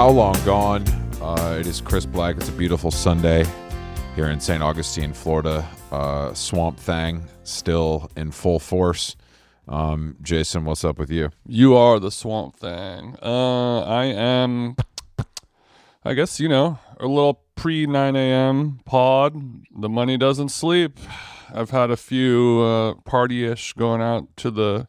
How Long Gone. It is Chris Black. It's a beautiful Sunday here in St. Augustine, Florida. Swamp Thing still in full force. Jason, what's up with you? You are the Swamp Thing. I am, I guess, a little pre-9 a.m. pod. The money doesn't sleep. I've had a few party-ish going out to the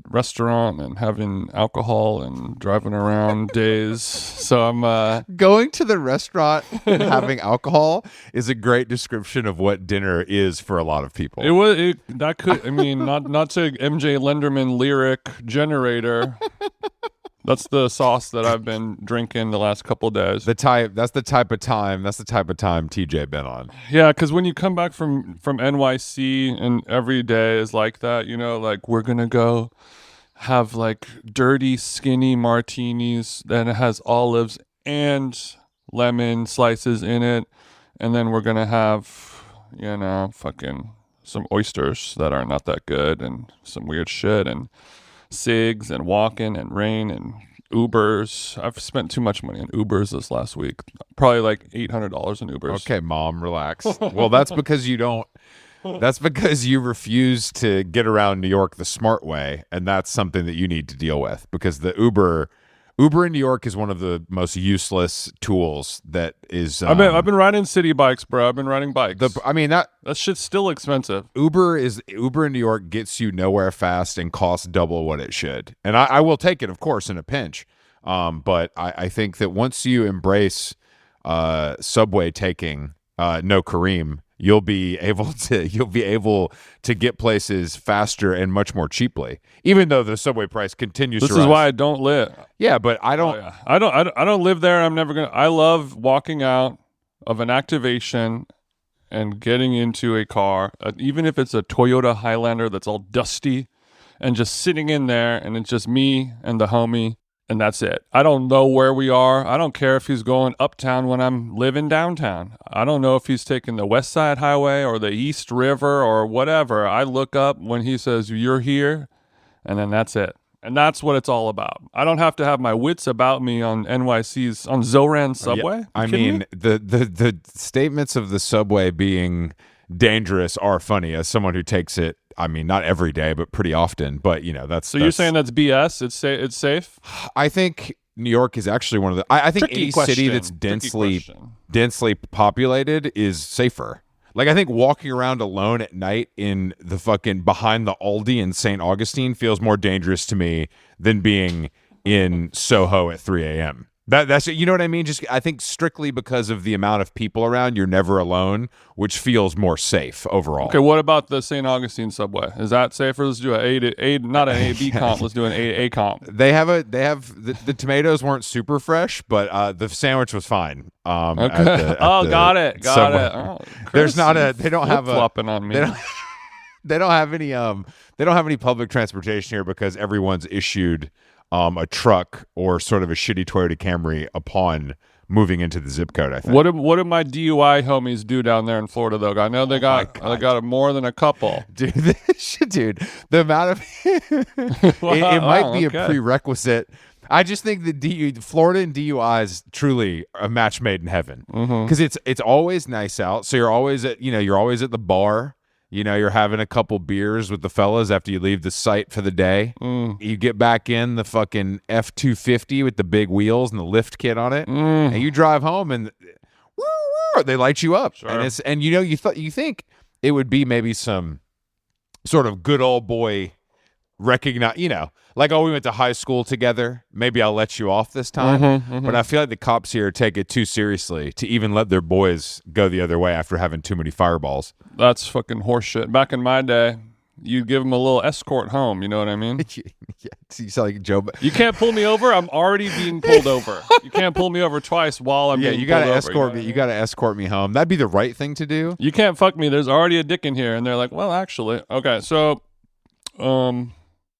restaurant and having alcohol and driving around days. So I'm going to the restaurant and having alcohol is a great description of what dinner is for a lot of people. not to MJ Lenderman lyric generator. That's the sauce that I've been drinking the last couple of days. That's the type of time TJ been on. Yeah, because when you come back from NYC and every day is like that, like we're gonna go have like dirty skinny martinis, then it has olives and lemon slices in it, and then we're gonna have fucking some oysters that are not that good and some weird shit and cigs and walking and rain and Ubers. I've spent too much money on Ubers this last week. Probably like $800 in Ubers. Okay, Mom, relax. Well, that's because you refuse to get around New York the smart way, and that's something that you need to deal with, because the Uber in New York is one of the most useless tools that is. I've been riding city bikes, bro. I've been riding bikes. That shit's still expensive. Uber in New York gets you nowhere fast and costs double what it should. And I will take it, of course, in a pinch. But I think that once you embrace subway taking, no Kareem, you'll be able to get places faster and much more cheaply, even though the subway price continues to rise. This is why I don't live. Yeah, but I don't. Oh, yeah. I don't live there. I'm never gonna. I love walking out of an activation and getting into a car, even if it's a Toyota Highlander that's all dusty, and just sitting in there, and it's just me and the homie. And that's it. I don't know where we are. I don't care if he's going uptown when I'm living downtown. I don't know if he's taking the West Side Highway or the East River or whatever. I look up when he says, "You're here," and then that's it. And that's what it's all about. I don't have to have my wits about me on NYC's, on Zoran subway. Yeah. I mean, the statements of the subway being dangerous are funny as someone who takes it. I mean, not every day, but pretty often. But that's. You're saying that's BS? It's safe? I think New York is actually one of the. I think any city that's densely populated is safer. Like, I think walking around alone at night in the fucking behind the Aldi in St. Augustine feels more dangerous to me than being in Soho at 3 a.m. That's you know what I mean? Just I think strictly because of the amount of people around, you're never alone, which feels more safe overall. Okay, what about the St. Augustine subway? Is that safer? Let's do not an A/B comp. Let's do an A comp. They have the tomatoes weren't super fresh, but the sandwich was fine. Okay. Got it. Oh, there's not a. They don't have a flopping on me. They don't have any. They don't have any public transportation here because everyone's issued a truck or sort of a shitty Toyota Camry upon moving into the zip code, I think. What did my DUI homies do down there in Florida, though? I know they got more than a couple. Dude, the amount of it might be a prerequisite. I just think that Florida and DUI is truly a match made in heaven, because it's always nice out. So you're always at the bar. You're having a couple beers with the fellas after you leave the site for the day. You get back in the fucking F-250 with the big wheels and the lift kit on it, and you drive home, and they light you up. Sure. And you think it would be maybe some sort of good old boy recognize, like, oh, we went to high school together. Maybe I'll let you off this time. But I feel like the cops here take it too seriously to even let their boys go the other way after having too many fireballs. That's fucking horseshit. Back in my day, you'd give them a little escort home. You know what I mean? Yeah, you sound like Joe. You can't pull me over. I'm already being pulled over. You can't pull me over twice while I'm being you gotta pulled escort over, me. You gotta escort me home. That'd be the right thing to do. You can't fuck me. There's already a dick in here, and they're like, well, actually, okay. So,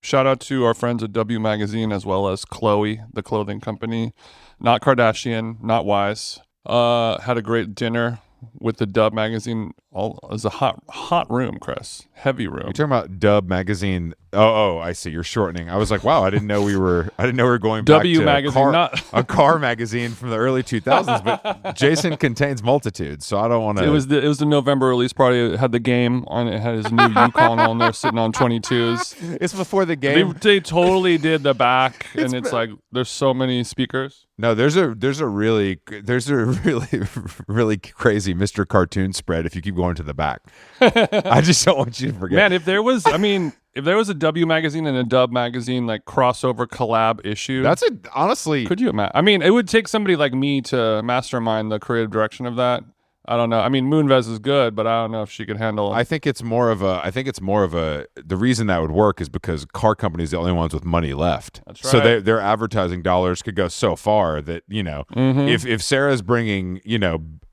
shout out to our friends at W Magazine, as well as Chloe, the clothing company. Not Kardashian, not Wise. Had a great dinner with the Dub Magazine. It was a hot room, Chris. Heavy room. You're talking about Dub Magazine Oh, I see. You're shortening. I was like, wow, I didn't know we were going back W to magazine, a car magazine from the early 2000s. But Jason contains multitudes, so I don't want to. It was the November release party. It had the game on it. Had his new Yukon on there, sitting on 22s. It's before the game. They totally did the back, and it's like there's so many speakers. No, there's a really really crazy Mr. Cartoon spread if you keep going to the back. I just don't want you to forget. Man, if there was a W magazine and a Dub magazine like crossover collab issue, honestly. Could you imagine? I mean, it would take somebody like me to mastermind the creative direction of that. I don't know. I mean, Moonves is good, but I don't know if she could handle. I think it's more of a. The reason that would work is because car companies are the only ones with money left. That's right. So their advertising dollars could go so far that if Sarah's bringing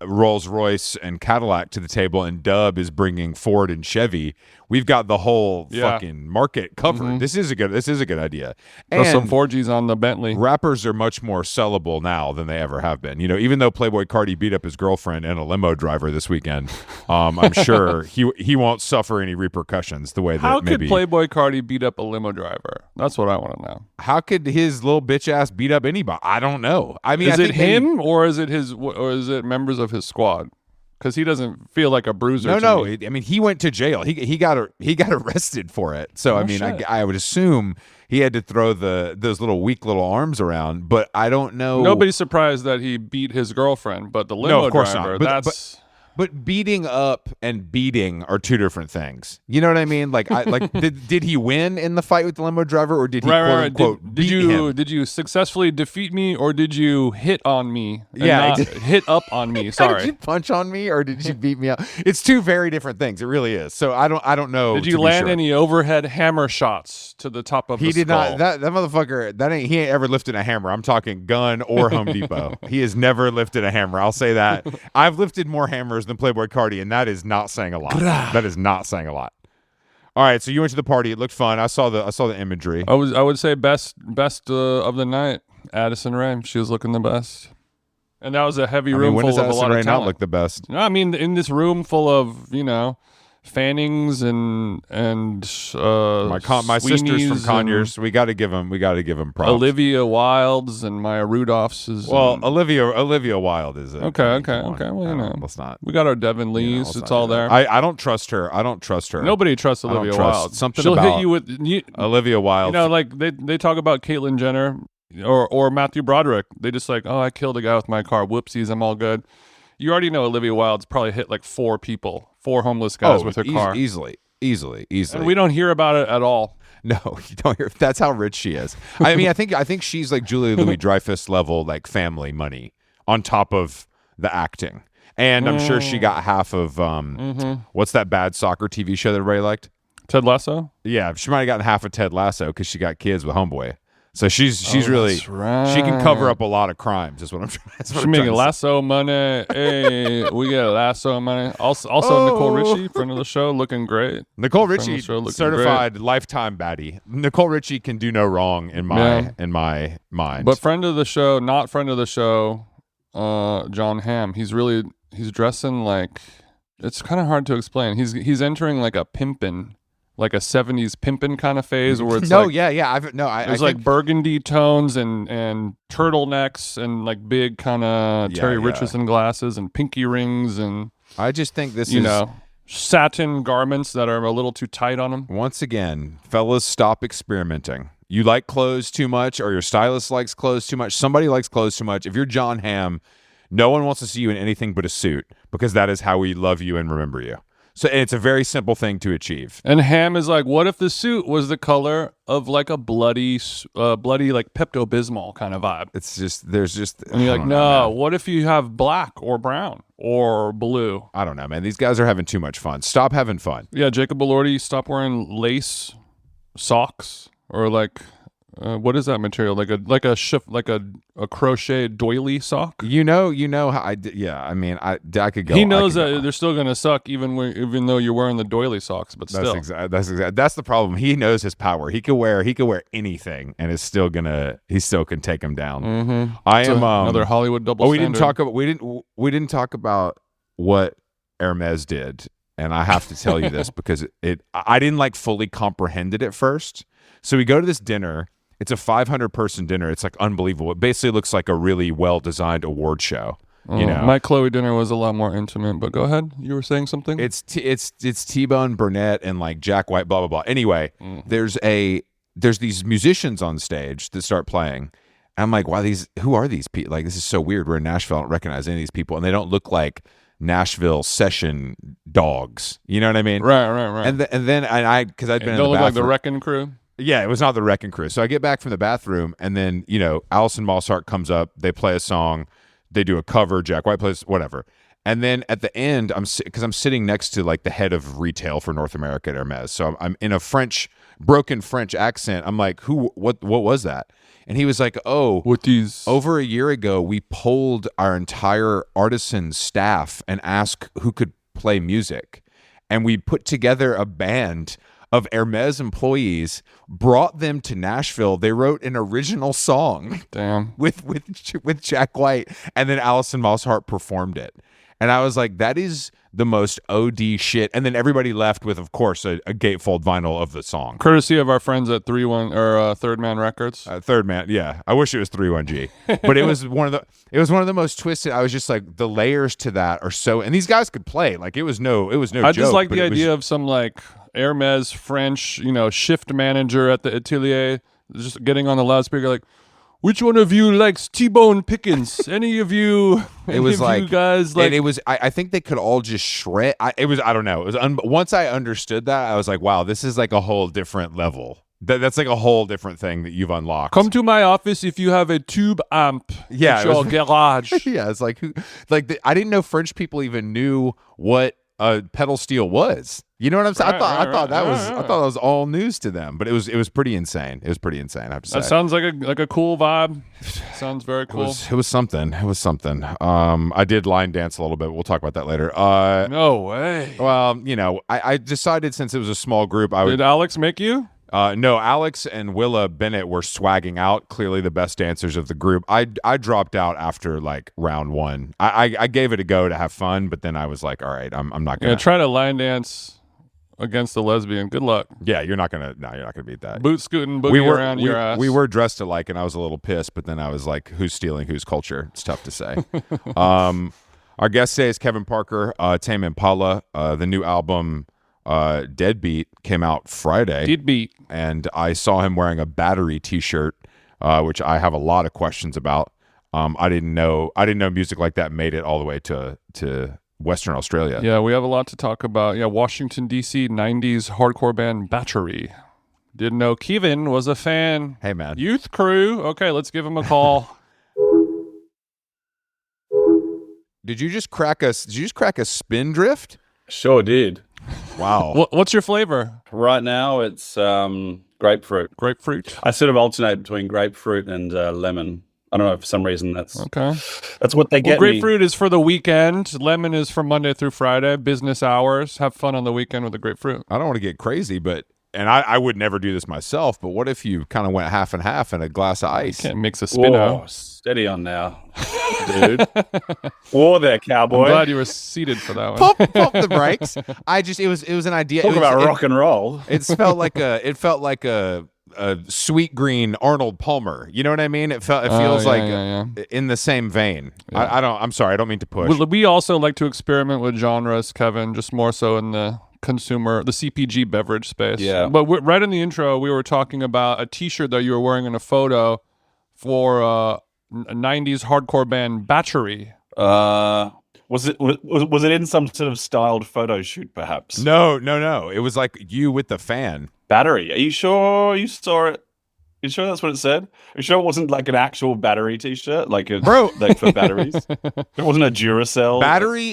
Rolls Royce and Cadillac to the table, and Dub is bringing Ford and Chevy, we've got the whole fucking market covered. This is a good idea. And some 4Gs on the Bentley. Rappers are much more sellable now than they ever have been. Even though Playboy Carti beat up his girlfriend and a limo driver this weekend, I'm sure he won't suffer any repercussions the way that How maybe. could Playboy Carti beat up a limo driver? That's what I want to know. How could his little bitch ass beat up anybody? I don't know. I mean, is it him or is it members of his squad? Because he doesn't feel like a bruiser. No. I mean, he went to jail. He got arrested for it. So I would assume he had to throw those weak little arms around. But I don't know. Nobody's surprised that he beat his girlfriend, but the limo of course driver, not. But beating up and beating are two different things. You know what I mean? Did he win in the fight with the limo driver, or did he quote unquote beat him? Did you successfully defeat me, or did you hit on me? Hit up on me. Sorry. Did you punch on me, or did you beat me up? It's two very different things. It really is. So I don't know. Did you land any overhead hammer shots to the top of the skull? He did not. That motherfucker. He ain't ever lifted a hammer. I'm talking gun or Home Depot. He has never lifted a hammer. I'll say that. I've lifted more hammers than Playboy Carti, and that is not saying a lot. That is not saying a lot. All right, so you went to the party. It looked fun. I saw the imagery. I would say best of the night. Addison Rae, she was looking the best, and that was a heavy room full of a lot of talent. Not look the best. No, I mean in this room full of Fannings and my sisters from Conyers. We got to give them props. Olivia Wilde's and Maya Rudolph's is Olivia Wilde is it? Okay. Well, let's not. We got our Devin Lee's. It's all there. I don't trust her. Nobody trusts Olivia Wilde. She'll hit you with Olivia Wilde. They talk about Caitlyn Jenner or Matthew Broderick. They just I killed a guy with my car. Whoopsies, I'm all good. You already know Olivia Wilde's probably hit 4 homeless guys with her car. Easily. And we don't hear about it at all. No, you don't hear. That's how rich she is. I mean, I think she's like Julia Louis-Dreyfus level, family money on top of the acting. And I'm sure she got half of what's that bad soccer TV show that everybody liked? Ted Lasso? Yeah, she might have gotten half of Ted Lasso because she got kids with Homeboy. So she's really that's right. She can cover up a lot of crimes. Is what I'm trying. She's making lasso money. Hey, we get lasso money. Also Nicole Richie, friend of the show, looking great. Nicole Richie, certified lifetime baddie. Nicole Richie can do no wrong in my mind. But friend of the show, not friend of the show, John Hamm. He's dressing like, it's kind of hard to explain. He's entering like a pimpin'. Like a 70s pimpin' kind of phase where it's there's burgundy tones and turtlenecks and big kind of Terry Richardson glasses and pinky rings, and I just think this satin garments that are a little too tight on him. Once again, fellas, stop experimenting. You like clothes too much, or your stylist likes clothes too much. Somebody likes clothes too much. If you're John Hamm, no one wants to see you in anything but a suit, because that is how we love you and remember you. So it's a very simple thing to achieve. And Ham is like, what if the suit was the color of a bloody Pepto-Bismol kind of vibe? It's just, there's just... And you're like, no, what if you have black or brown or blue? I don't know, man. These guys are having too much fun. Stop having fun. Yeah, Jacob Elordi, stop wearing lace socks or what is that material? Like a crochet doily sock. You know how I could go. He knows that they're still gonna suck even though you're wearing the doily socks. But still, that's the problem. He knows his power. He could wear anything, and he still can take him down. Mm-hmm. I am another Hollywood double. We didn't talk about what Hermès did and I have to tell you this because I didn't like fully comprehend it at first. So we go to this dinner. It's a 500-person dinner. It's like unbelievable. It basically looks like a really well-designed award show. You know, my Chloe dinner was a lot more intimate. But go ahead, you were saying something. It's T-Bone Burnett and like Jack White, blah blah blah. Anyway, there's these musicians on stage that start playing. I'm like, wow, who are these people? Like, this is so weird. We're in Nashville. I don't recognize any of these people, and they don't look like Nashville session dogs. You know what I mean? Right. And then because I'd been in the don't look bathroom. like the Wrecking Crew. Yeah, it was not the Wrecking Crew. So I get back from the bathroom, and then Alison Mosshart comes up. They play a song. They do a cover. Jack White plays whatever. And then at the end, because I'm sitting next to like the head of retail for North America at Hermès. So I'm in a broken French accent. I'm like, what was that? And he was like, oh, what these? Over a year ago, we polled our entire artisan staff and asked who could play music. And we put together a band of Hermès employees, brought them to Nashville. They wrote an original song. Damn. with Jack White, and then Alison Mosshart performed it. And I was like, that is the most OD shit. And then everybody left with, of course, a gatefold vinyl of the song. Courtesy of our friends at Third Man Records. Third Man, yeah. I wish it was 31G. But it was one of the most twisted. I was just like, the layers to that are so, and these guys could play. Like it was no I just like the idea of some like Hermès French, shift manager at the atelier just getting on the loudspeaker like, which one of you likes T-Bone Pickens? Any of you? It was like, you guys like. And it was. I think they could all just shred. I don't know. It was. Once I understood that, I was like, wow, this is like a whole different level. That's like a whole different thing that you've unlocked. Come to my office if you have a tube amp. Yeah, your garage. Yeah, it's like I didn't know French people even knew what a pedal steel was. You know what I'm saying? I thought that was all news to them, but it was pretty insane. It was pretty insane. I have to say. That sounds like a cool vibe. Sounds very cool. It was something. It was something. I did line dance a little bit. We'll talk about that later. No way. Well, I decided since it was a small group, Did Alex make you? No, Alex and Willa Bennett were swagging out, clearly the best dancers of the group. I dropped out after like round one. I gave it a go to have fun, but then I was like, all right, I'm not gonna try to line dance against the lesbian. Good luck. Yeah, you're not gonna beat that. Boot scooting, boogie around your ass. We were dressed alike, and I was a little pissed, but then I was like, who's stealing whose culture? It's tough to say. Our guest today is Kevin Parker, Tame Impala. The new album Deadbeat came out Friday. Deadbeat. And I saw him wearing a Battery t-shirt, which I have a lot of questions about. I didn't know music like that made it all the way to Western Australia. Yeah, we have a lot to talk about. Yeah, Washington, D.C., 90s hardcore band Battery. Didn't know Kevin was a fan. Hey, man. Youth Crew. Okay, let's give him a call. Did you just crack a Spindrift? Sure did. Wow. What's your flavor? Right now it's grapefruit. Grapefruit. I sort of alternate between grapefruit and lemon. I don't know, for some reason that's what they get. Grapefruit is for the weekend. Lemon is for Monday through Friday, business hours. Have fun on the weekend with the grapefruit. I don't want to get crazy, but I would never do this myself, but what if you kind of went half and half in a glass of ice? You can't mix a Spino. Steady on now, dude. Whoa there, cowboy. I'm glad you were seated for that one. Pump the brakes. It was an idea. Talk about rock and roll. It felt like a sweet green Arnold Palmer. You know what I mean? It feels in the same vein. Yeah. I'm sorry, I don't mean to push. We also like to experiment with genres, Kevin, just more so in the consumer, the CPG beverage space. Yeah. But right in the intro, we were talking about a t-shirt that you were wearing in a photo for a 90s hardcore band Battery. Was it in some sort of styled photo shoot, perhaps? No. It was like you with the fan. Battery. Are you sure you saw it? You sure that's what it said? Are you sure it wasn't like an actual Battery t-shirt, like for batteries? It wasn't a Duracell. Battery.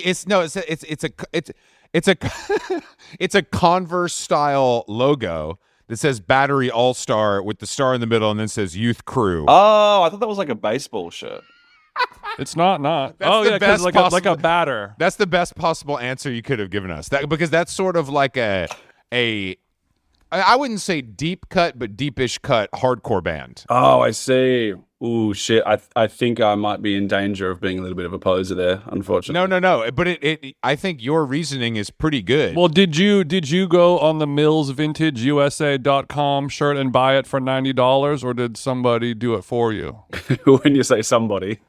It's a Converse style logo that says Battery All-Star with the star in the middle and then says Youth Crew. Oh, I thought that was like a baseball shirt. It's not. That's the best like a batter. That's the best possible answer you could have given us. Because that's sort of like a I wouldn't say deep cut, but deepish cut hardcore band. Oh, I see. Ooh, shit. I think I might be in danger of being a little bit of a poser there, unfortunately. No. But I think your reasoning is pretty good. Well, did you go on the millsvintageusa.com shirt and buy it for $90, or did somebody do it for you? When you say somebody,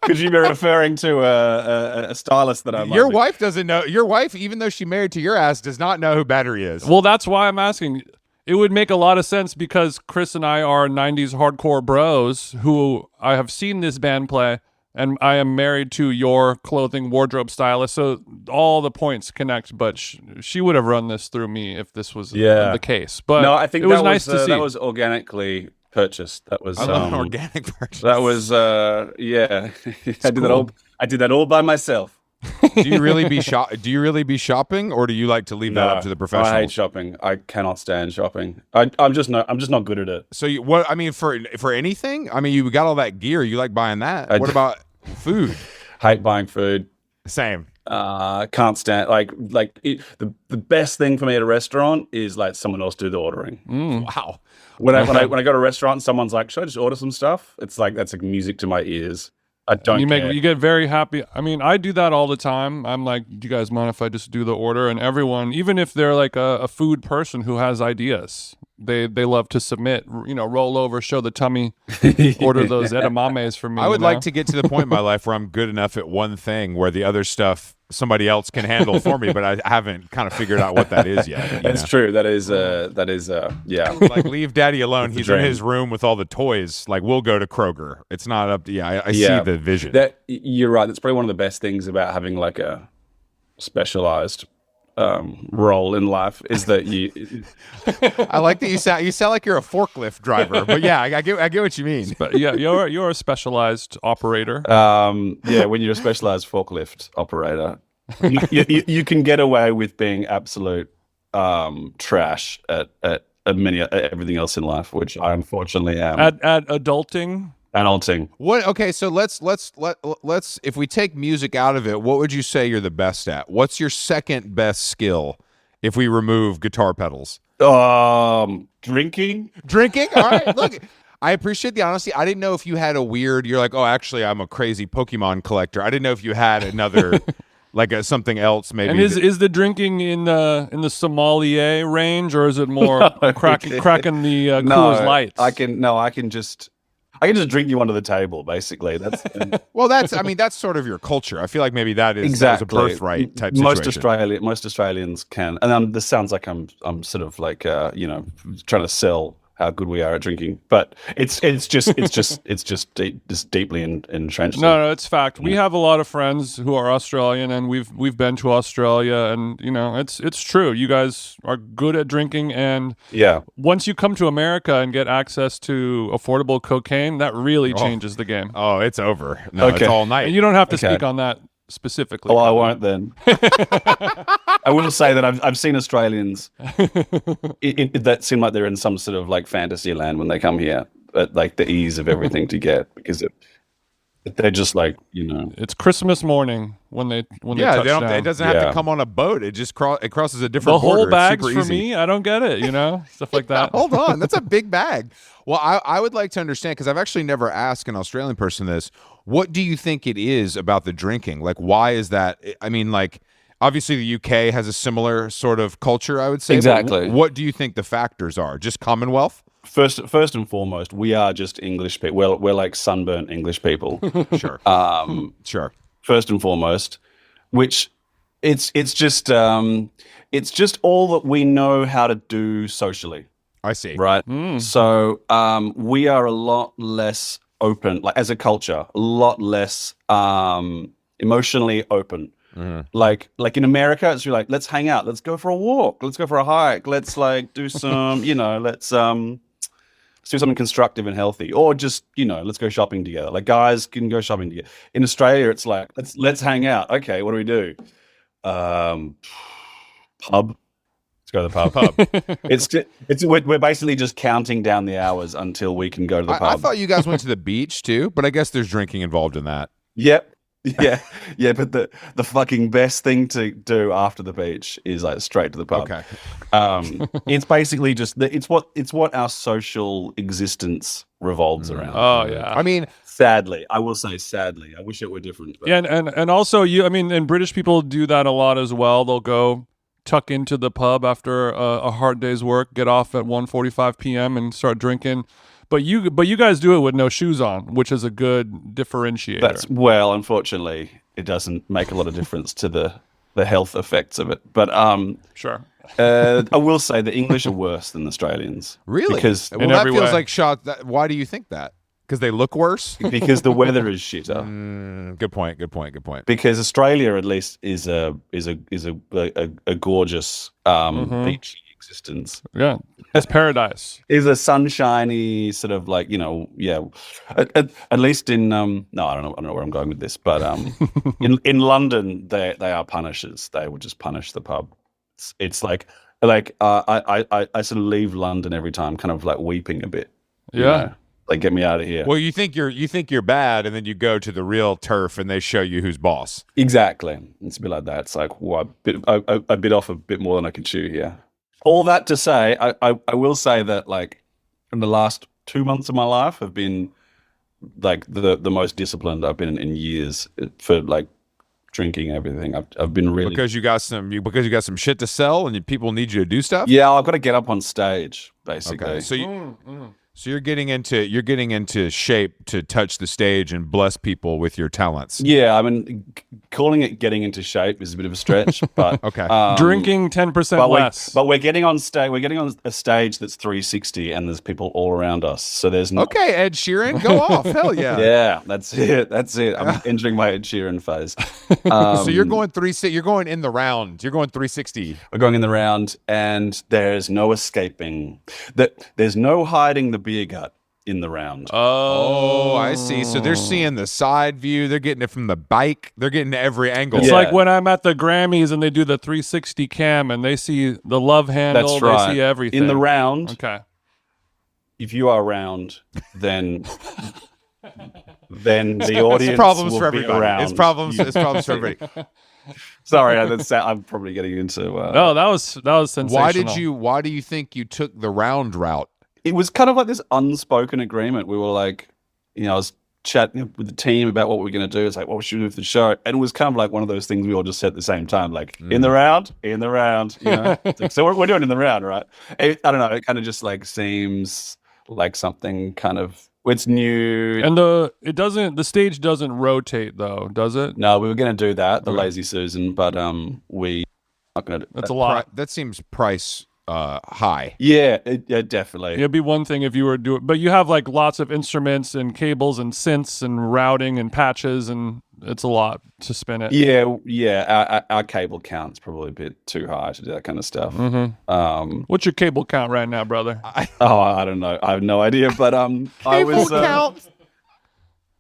could you be referring to a stylist that I might Your be? wife doesn't know. Your wife, even though she married to your ass, does not know who Battery is. Well, that's why I'm asking. It would make a lot of sense because Chris and I are 90s hardcore bros who I have seen this band play, and I am married to your clothing wardrobe stylist, so all the points connect, but she would have run this through me if this was the case. But no, I think it was nice to see. That was organically purchased. That was I love an organic purchase. That was yeah. I did that all by myself. Do you really be shopping, or do you like to leave that up to the professionals? I hate shopping. I cannot stand shopping. I'm just not good at it. So what? I mean, for anything. I mean, you got all that gear. You like buying that. What about food? Hate buying food. Same. Can't stand the best thing for me at a restaurant is like someone else do the ordering. Wow. When I go to a restaurant and someone's like, "Should I just order some stuff?" It's like that's like music to my ears. I don't care. You get very happy. I mean, I do that all the time. I'm like, do you guys mind if I just do the order? And everyone, even if they're like a food person who has ideas, they love to submit, roll over, show the tummy, order those edamames for me. I would like to get to the point in my life where I'm good enough at one thing where the other stuff somebody else can handle for me, but I haven't kind of figured out what that is yet. That's true. That is yeah. Like, leave daddy alone. He's in his room with all the toys. Like, we'll go to Kroger. It's not up to I see the vision. You're right. That's probably one of the best things about having like a specialized role in life is that you. I like that you sound like you're a forklift driver, but yeah, I get what you mean. But yeah, you're a specialized operator. Yeah, when you're a specialized forklift operator, you can get away with being absolute trash at everything else in life, which I unfortunately am. At adulting. Adulting. What? Okay, so let's if we take music out of it, what would you say you're the best at? What's your second best skill if we remove guitar pedals? Drinking. All right, look. I appreciate the honesty. I didn't know if you had a weird. You're like, oh, actually, I'm a crazy Pokemon collector. I didn't know if you had another, like something else maybe. And is the drinking in the sommelier range, or is it more cracking the Coors Lights? I can just drink you under the table, basically. That's well, that's sort of your culture. I feel like maybe that is a birthright type situation. Most Australians can, and this sounds like I'm sort of like trying to sell how good we are at drinking, but it's just deeply entrenched. No, it's fact. We have a lot of friends who are Australian, and we've been to Australia, and it's true. You guys are good at drinking, and once you come to America and get access to affordable cocaine, that really changes the game. Oh, it's over. No, it's all night. And you don't have to speak on that specifically. Oh, I won't then. I will say that I've seen Australians that seem like they're in some sort of like fantasy land when they come here, at like the ease of everything to get, because they're just like, it's Christmas morning when they touch down. It doesn't have to come on a boat. It just it crosses a different border. The whole bag's for me. I don't get it. Stuff like that. Hold on, that's a big bag. Well, I would like to understand, because I've actually never asked an Australian person this. What do you think it is about the drinking? Like, why is that? I mean, like, obviously the UK has a similar sort of culture, I would say. Exactly. What do you think the factors are? Just Commonwealth? First and foremost, we are just English people. We're like sunburnt English people. Sure. Sure. First and foremost, which it's just all that we know how to do socially. I see. Right. So we are a lot less open, like as a culture, a lot less emotionally open. Like in America, it's like, let's hang out, let's go for a walk, let's go for a hike, let's like do some, let's do something constructive and healthy, or just let's go shopping together. Like guys can go shopping together. In Australia, it's like let's hang out. Okay, what do we do? Pub. Let's go to the pub. We're basically just counting down the hours until we can go to the pub. I thought you guys went to the beach too, but I guess there's drinking involved in that. Yep. Yeah, but the fucking best thing to do after the beach is like straight to the pub. Okay. It's basically just it's what our social existence revolves around. Oh yeah. I mean, Sadly, I will say sadly. I wish it were different. But. Yeah, and also and British people do that a lot as well. They'll go tuck into the pub after a hard day's work, get off at 1:45 p.m. and start drinking. But you guys do it with no shoes on, which is a good differentiator. Unfortunately, it doesn't make a lot of difference to the health effects of it. But sure. I will say the English are worse than the Australians. really? Because Well, that every feels way. like shot. Why do you think that? Because they look worse? the weather is shitter. Good point. Because Australia at least is a gorgeous beachy existence. Yeah, it's paradise. Is a sunshiny sort of like at least in no I don't know where I'm going with this, but in London they are punishers. They would just punish the pub. It's like I sort of leave London every time kind of like weeping a bit. Yeah. You know? Like, get me out of here. Well, you think you're bad, and then you go to the real turf, and they show you who's boss. Exactly. It's a bit like that. It's like, well, I bit off a bit more than I can chew here. All that to say, I will say that, like, in the last 2 months of my life have been, like, the most disciplined I've been in years for, like, drinking everything. I've been really... Because you got some shit to sell, and people need you to do stuff? Yeah, I've got to get up on stage, basically. Okay, so you're getting into shape to touch the stage and bless people with your talents. Yeah, I mean, calling it getting into shape is a bit of a stretch, but okay. Drinking 10% less. But we're getting on stage. We're getting on a stage that's 360, and there's people all around us. So there's no. Okay, Ed Sheeran, go off. Hell yeah. Yeah, that's it. I'm entering my Ed Sheeran phase. So you're going You're going in the round. You're going 360. We're going in the round, and there's no escaping. There's no hiding the beer gut in the round. Oh, I see. So they're seeing the side view. They're getting it from the bike. They're getting every angle. It's like when I'm at the Grammys and they do the 360 cam and they see the love handle. That's right. They see everything. In the round. Okay. If you are round, then the audience It's problems will for be everybody. around. It's problems for everybody. Sorry, I'm probably getting into. No, that was sensational. Why do you think you took the round route? It was kind of like this unspoken agreement. We were like, I was chatting with the team about what we were going to do. It's like, what should we do for the show? And it was kind of like one of those things we all just said at the same time, like, in the round. It's like, so we're doing in the round, right? I don't know. It kind of just like seems like something kind of, it's new. And the stage doesn't rotate though, does it? No, we were going to do that, the Lazy Susan, but we not going to do that. That's a lot. That seems price high. Yeah, definitely. It'd be one thing if you were doing, but you have like lots of instruments and cables and synths and routing and patches, and it's a lot to spin it. Yeah. Our cable count's probably a bit too high to do that kind of stuff. Mm-hmm. What's your cable count right now, brother? I don't know. I have no idea. But I was count.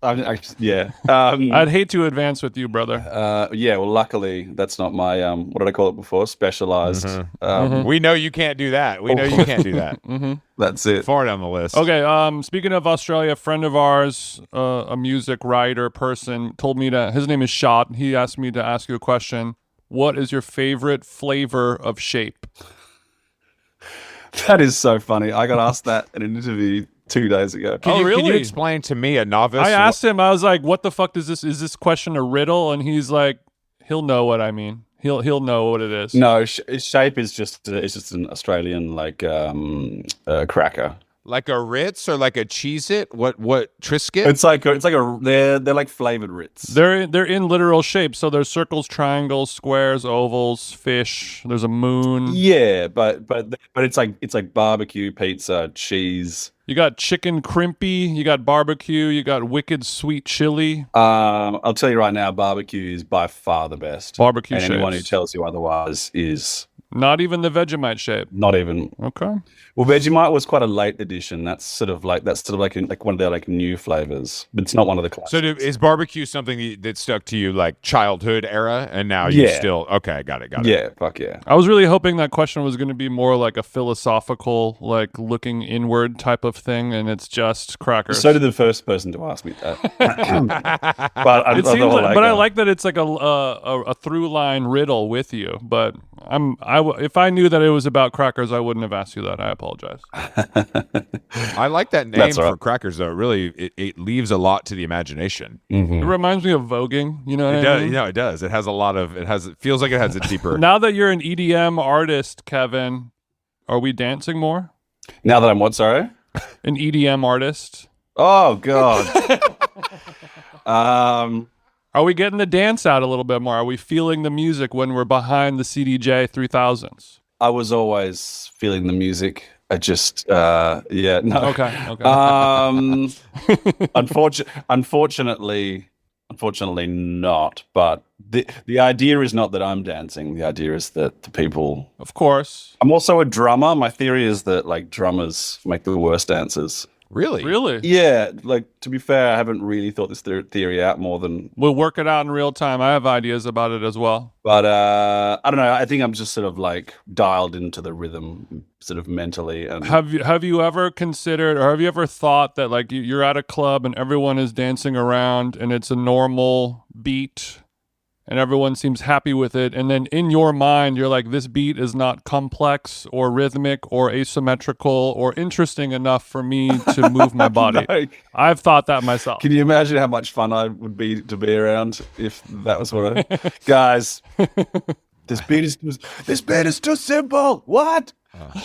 I'd hate to advance with you, brother. Well, luckily that's not my what did I call it before? Specialized. We know you can't do that. That's it. Far down the list. Okay. Speaking of Australia, a friend of ours, a music writer person, told me his name is Shot. He asked me to ask you a question. What is your favorite flavor of shape? That is so funny. I got asked that in an interview 2 days ago. Can you really? explain to me, a novice? I asked him, I was like, what the fuck is this? Is this question a riddle? And he's like, he'll know what I mean. He'll know what it is. No, shape is just an Australian like cracker. Like a Ritz or like a Cheez-It? What Triscuit? It's like they're like flavored Ritz. They're in literal shape. So there's circles, triangles, squares, ovals, fish. There's a moon. Yeah, but it's like barbecue, pizza, cheese. You got chicken crimpy, you got barbecue, you got wicked sweet chili. I'll tell you right now, barbecue is by far the best. Barbecue and anyone who shapes. tells you otherwise is Not even the Vegemite shape. Not even. Okay. Well, Vegemite was quite a late addition. That's sort of like one of their like new flavors, but it's not one of the classics. So is barbecue something that stuck to you like childhood era, and now you still okay? Got it. Yeah, fuck yeah. I was really hoping that question was going to be more like a philosophical, like looking inward type of thing, and it's just crackers. So did the first person to ask me that. But I like that it's like a through line riddle with you. But if I knew that it was about crackers, I wouldn't have asked you that. I apologize. I like that name for crackers, though. Really, it leaves a lot to the imagination. Mm-hmm. It reminds me of voguing. You know, it does. It has a lot of. It feels like it has a deeper. Now that you're an EDM artist, Kevin, are we dancing more? Now that I'm what? Sorry, an EDM artist. Oh God. Are we getting the dance out a little bit more? Are we feeling the music when we're behind the CDJ 3000s? I was always feeling the music. I just, no. Okay. Unfortunately not. But the idea is not that I'm dancing. The idea is that the people. Of course. I'm also a drummer. My theory is that like drummers make the worst dancers. Really? Yeah. Like, to be fair, I haven't really thought this theory out more than... We'll work it out in real time. I have ideas about it as well. But I don't know. I think I'm just sort of like dialed into the rhythm sort of mentally. And have you ever considered, or have you ever thought that like you're at a club and everyone is dancing around and it's a normal beat and everyone seems happy with it, and then in your mind you're like, this beat is not complex or rhythmic or asymmetrical or interesting enough for me to move my body? No. I've thought that myself. Can you imagine how much fun I would be to be around if that was what I... Guys, this beat is too simple. What?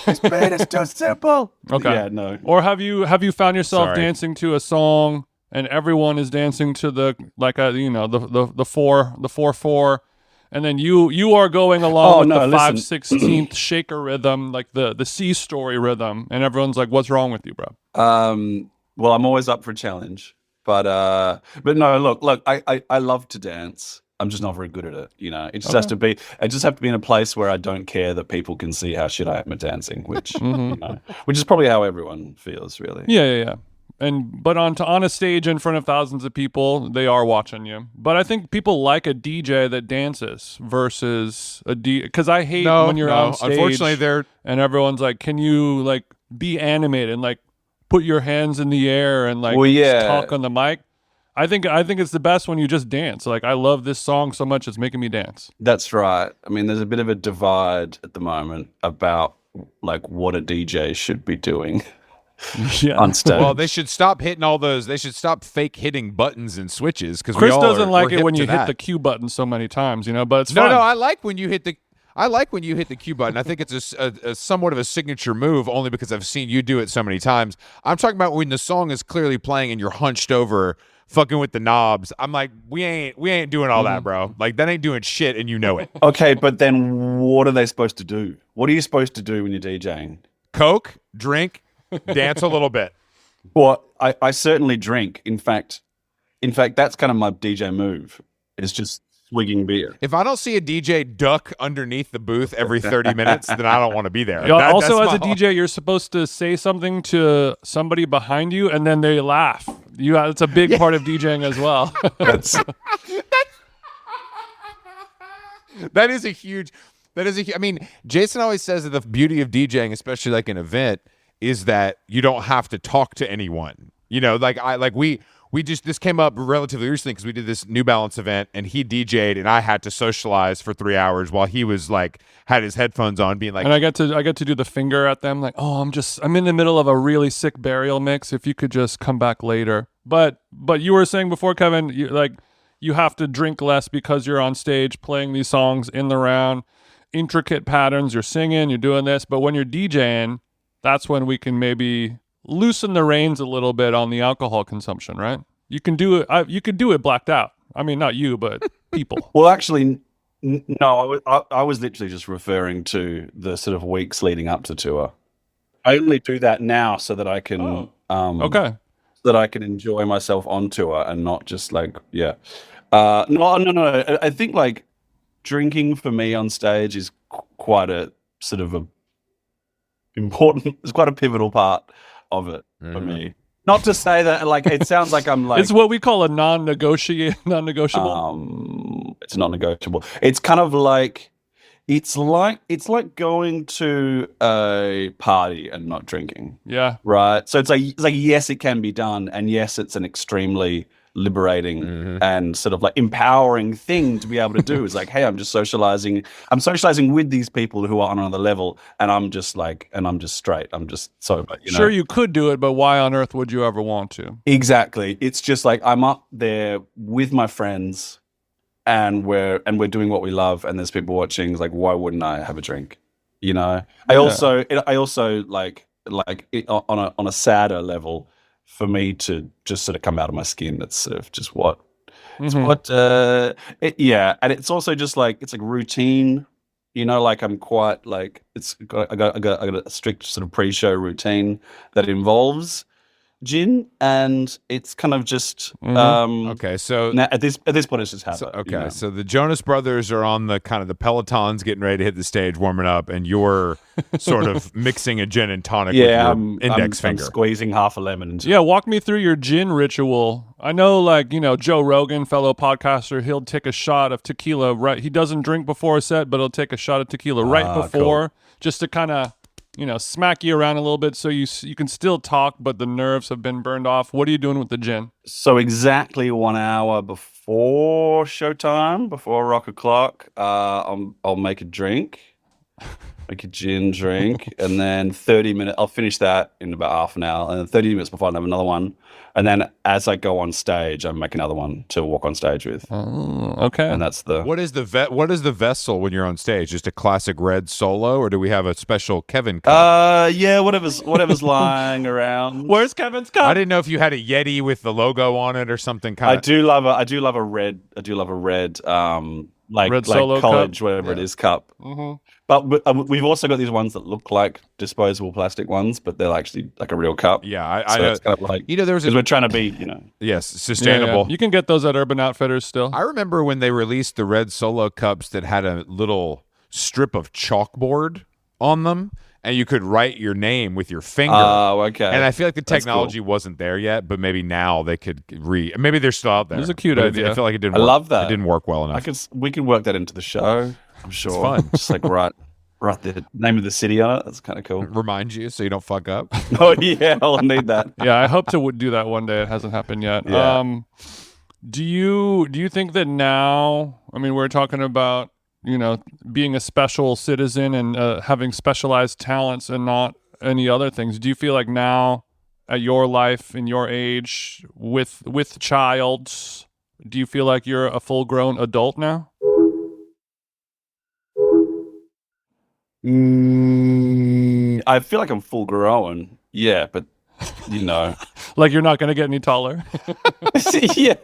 This beat is too simple. Okay. Yeah, no. Or have you found yourself dancing to a song and everyone is dancing to the like the 4/4, and then you are going along with the 5/16 shaker rhythm, like the C story rhythm, and everyone's like, "What's wrong with you, bro?" Well, I'm always up for a challenge, but no, look, I love to dance. I'm just not very good at it. You know, it just has to be. I just have to be in a place where I don't care that people can see how shit I am at dancing, which which is probably how everyone feels, really. Yeah. But on a stage in front of thousands of people, they are watching you. But I think people like a DJ that dances versus a DJ, because I hate when you're on stage. Unfortunately, and everyone's like, "Can you like be animated and like put your hands in the air and like talk on the mic?" I think it's the best when you just dance. Like, I love this song so much, it's making me dance. That's right. I mean, there's a bit of a divide at the moment about like what a DJ should be doing. On stage. Well, they should stop hitting all those. They should stop fake hitting buttons and switches, because Chris doesn't like it when you hit the Q button so many times, you know. But it's fun. No, I like when you hit the Q button. I think it's a somewhat of a signature move, only because I've seen you do it so many times. I'm talking about when the song is clearly playing and you're hunched over, fucking with the knobs. I'm like, we ain't doing all that, bro. Like, that ain't doing shit, and you know it. Okay, but then what are they supposed to do? What are you supposed to do when you're DJing? Coke, drink, dance a little bit. Well, I certainly drink. In fact, that's kind of my DJ move. It's just swigging beer. If I don't see a DJ duck underneath the booth every 30 minutes, then I don't want to be there. Also, as a DJ, you're supposed to say something to somebody behind you, and then they laugh. It's a big part of DJing as well. That is a huge. I mean, Jason always says that the beauty of DJing, especially like an event, is that you don't have to talk to anyone. You know, this came up relatively recently because we did this New Balance event and he DJ'd and I had to socialize for 3 hours while he was like had his headphones on, being like, and I get to do the finger at them, like, oh, I'm in the middle of a really sick burial mix. If you could just come back later. But you were saying before, Kevin, you have to drink less because you're on stage playing these songs in the round, intricate patterns. You're singing, you're doing this, but when you're DJing, that's when we can maybe loosen the reins a little bit on the alcohol consumption, right? You can do it. You could do it blacked out. I mean, not you, but people. Well, actually, no. I was literally just referring to the sort of weeks leading up to tour. I only do that now so that I can, so that I can enjoy myself on tour and not just like, No. I think like drinking for me on stage is quite a sort of a important. It's quite a pivotal part of it for me. Not to say that like it sounds like I'm like it's what we call a non-negotiable. It's not negotiable. It's kind of like it's like going to a party and not drinking. Yeah. Right. So it's like yes, it can be done, and yes, it's an extremely liberating and sort of like empowering thing to be able to do. It's like, hey, I'm just socializing. I'm socializing with these people who are on another level, and I'm just straight. I'm just sober. Sure, you could do it, but why on earth would you ever want to? Exactly. It's just like I'm up there with my friends, and we're doing what we love, and there's people watching. It's like, why wouldn't I have a drink? You know. I also like it, on a sadder level. For me to just sort of come out of my skin, that's sort of just what, and it's also just like it's like routine, you know. Like I'm quite like I got a strict sort of pre-show routine that involves gin, and it's kind of just okay. So now at this point, it's just habit. Okay, you know? So the Jonas Brothers are on the kind of the pelotons, getting ready to hit the stage, warming up, and you're sort of mixing a gin and tonic with your index finger, I'm squeezing half a lemon. Into yeah, walk me through your gin ritual. I know, like, you know, Joe Rogan, fellow podcaster, he'll take a shot of tequila. Right, he doesn't drink before a set, but he'll take a shot of tequila right before, just to kind of, you know, smack you around a little bit so you can still talk, but the nerves have been burned off. What are you doing with the gin? So exactly 1 hour before showtime, before rock o'clock, I'll make a drink, make a gin drink, and then 30 minutes, I'll finish that in about half an hour, and then 30 minutes before I have another one. And then as I go on stage, I make another one to walk on stage with. Oh, okay. And that's the... What is the vessel when you're on stage? Just a classic red Solo, or do we have a special Kevin cup? Yeah, whatever's lying around. Where's Kevin's cup? I didn't know if you had a Yeti with the logo on it or something. I do love a red like red Solo college, cup? whatever it is, cup. Mm-hmm. But we've also got these ones that look like disposable plastic ones, but they're actually like a real cup. Yeah, I so it's kind of like, you know, there was because we're trying to be, you know, yes, sustainable. Yeah. You can get those at Urban Outfitters still. I remember when they released the red Solo cups that had a little strip of chalkboard on them, and you could write your name with your finger. Oh, okay. And I feel like the technology wasn't there yet, but maybe now they could maybe they're still out there. It was a cute idea. I feel like it didn't. I love that. It didn't work well enough. We can work that into the show. I'm sure. It's fun. Just like write the name of the city on it. That's kind of cool. Remind you so you don't fuck up. Oh yeah, I'll need that. Yeah, I hope to do that one day. It hasn't happened yet. Yeah. Do you think that now? I mean, we're talking about, you know, being a special citizen and having specialized talents and not any other things. Do you feel like now, at your life, in your age, with child, do you feel like you're a full-grown adult now? I feel like I'm full grown. Yeah, but you know, like you're not going to get any taller. yeah.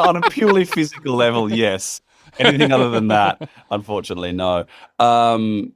On a purely physical level, yes. Anything other than that, unfortunately, no. No,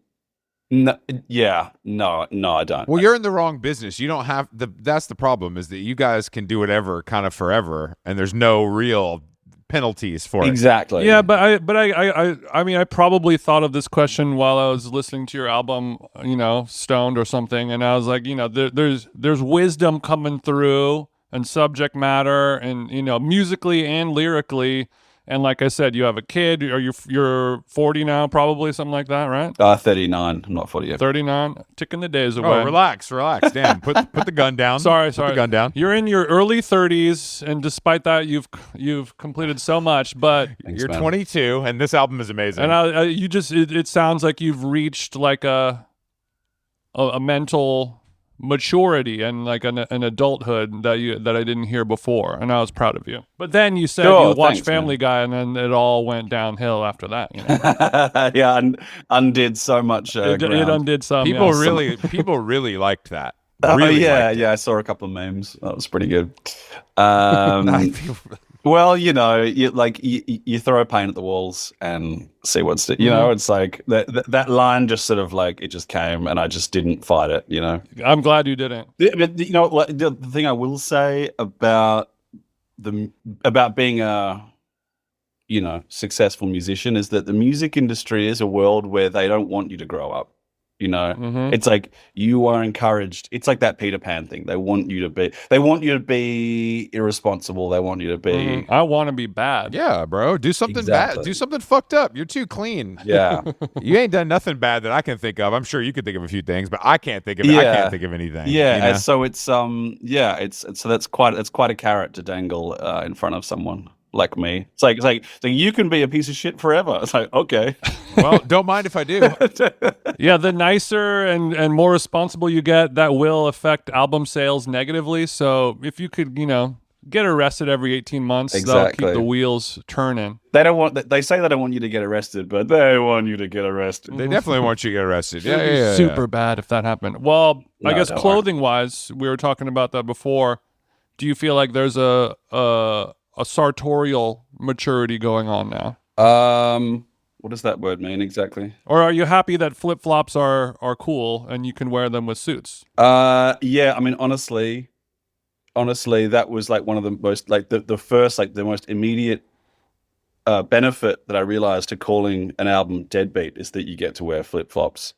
I don't. Well, you're in the wrong business. You don't have that's the problem, is that you guys can do whatever kind of forever, and there's no real penalties for it. Exactly. Yeah, but I mean, I probably thought of this question while I was listening to your album, you know, stoned or something, and I was like, you know, there's wisdom coming through and subject matter, and, you know, musically and lyrically. And like I said, you have a kid. You're 40 now, probably, something like that, right? 39. I'm not 40 yet. 39, ticking the days away. Oh, relax. Damn, put the gun down. Sorry. Put the gun down. You're in your early 30s, and despite that, you've completed so much. But Thanks, you're man. 22, and this album is amazing. And you just it sounds like you've reached like a mental maturity and like an adulthood that I didn't hear before, and I was proud of you. But then you said you watched Family Guy, and then it all went downhill after that. You know? Yeah, undid so much. It undid some. People really liked that. Really I saw a couple of memes. That was pretty good. Well, you know, you throw paint at the walls and see what's you know. It's like that line just sort of like it just came, and I just didn't fight it. You know, I'm glad you didn't. But you know, the thing I will say about being a successful musician is that the music industry is a world where they don't want you to grow up. It's like you are encouraged. It's like that Peter Pan thing. They want you to be irresponsible. They want you to be. I want to be bad. Yeah, bro. Do something bad. Do something fucked up. You're too clean. Yeah. You ain't done nothing bad that I can think of. I'm sure you could think of a few things, but I can't think of it. I can't think of anything. Yeah. And so it's so that's quite a carrot to dangle in front of someone like me. It's like you can be a piece of shit forever. It's like, okay. Well, don't mind if I do. Yeah, the nicer and more responsible you get, that will affect album sales negatively. So if you could, get arrested every 18 months, that'll keep the wheels turning. They say they don't want you to get arrested, but they want you to get arrested. They definitely want you to get arrested. Super bad if that happened. Well, I guess clothing-wise, we were talking about that before. Do you feel like there's a sartorial maturity going on now? What does that word mean exactly? Or are you happy that flip-flops are cool and you can wear them with suits? Yeah, I mean, honestly, that was like one of the most, like the first, like the most immediate benefit that I realized to calling an album Deadbeat is that you get to wear flip-flops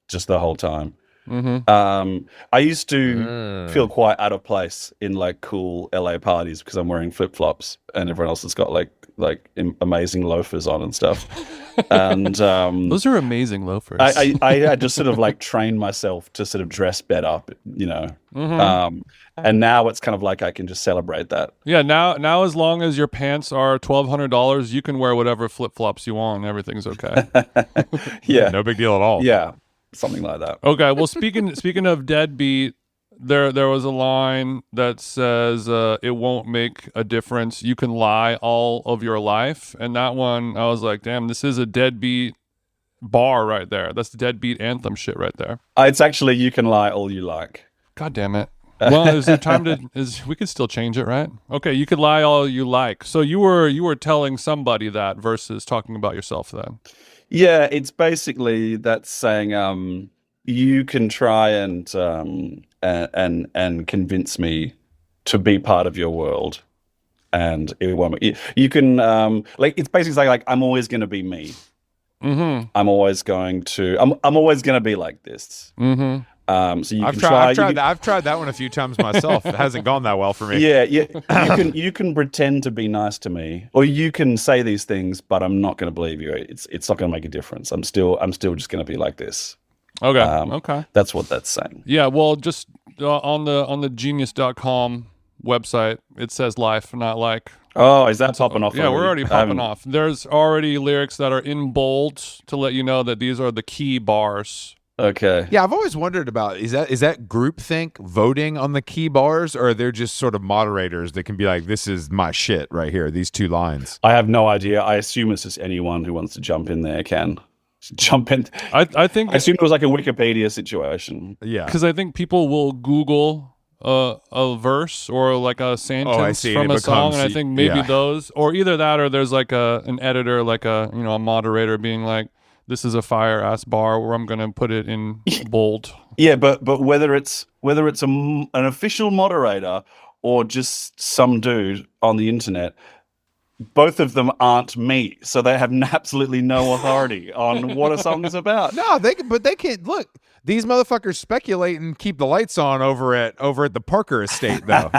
just the whole time. I used to feel quite out of place in like cool LA parties because I'm wearing flip-flops and everyone else has got like amazing loafers on and stuff. And those are amazing loafers. I just sort of like trained myself to sort of dress better, and now it's kind of like I can just celebrate that. Yeah, now as long as your pants are $1,200, you can wear whatever flip-flops you want. Everything's okay. Yeah, no big deal at all. Yeah. Something like that. Okay. Well, speaking of Deadbeat, there was a line that says it won't make a difference. You can lie all of your life, and that one I was like, damn, this is a Deadbeat bar right there. That's the Deadbeat anthem shit right there. It's actually you can lie all you like. God damn it. Well, is there time we could still change it, right? Okay, you could lie all you like. So you were telling somebody that versus talking about yourself then. Yeah, it's basically that's saying you can try and convince me to be part of your world, and it won't. You can it's basically saying like I'm always going to be me. I'm always going to be like this. So I've tried that one a few times myself. It hasn't gone that well for me. Yeah. You can pretend to be nice to me, or you can say these things, but I'm not going to believe you. It's not going to make a difference. I'm still just going to be like this. Okay. Okay. That's what that's saying. Yeah. Well, just on the genius.com website, it says life, not like. Oh, is that popping off? Yeah, we're already popping off. There's already lyrics that are in bold to let you know that these are the key bars. Okay. Yeah, I've always wondered about is that groupthink voting on the key bars, or are there just sort of moderators that can be like, this is my shit right here, these two lines? I have no idea. I assume it's just anyone who wants to jump in there can jump in. I assume it was like a Wikipedia situation. Yeah, because I think people will Google a verse or like a sentence from a song, and I think maybe those, or either that, or there's like an editor, like a moderator being like, this is a fire ass bar where I'm gonna put it in bold. Yeah, but whether it's an official moderator or just some dude on the internet, both of them aren't me, so they have absolutely no authority on what a song is about. No, they can't look. These motherfuckers speculate and keep the lights on over at the Parker estate, though.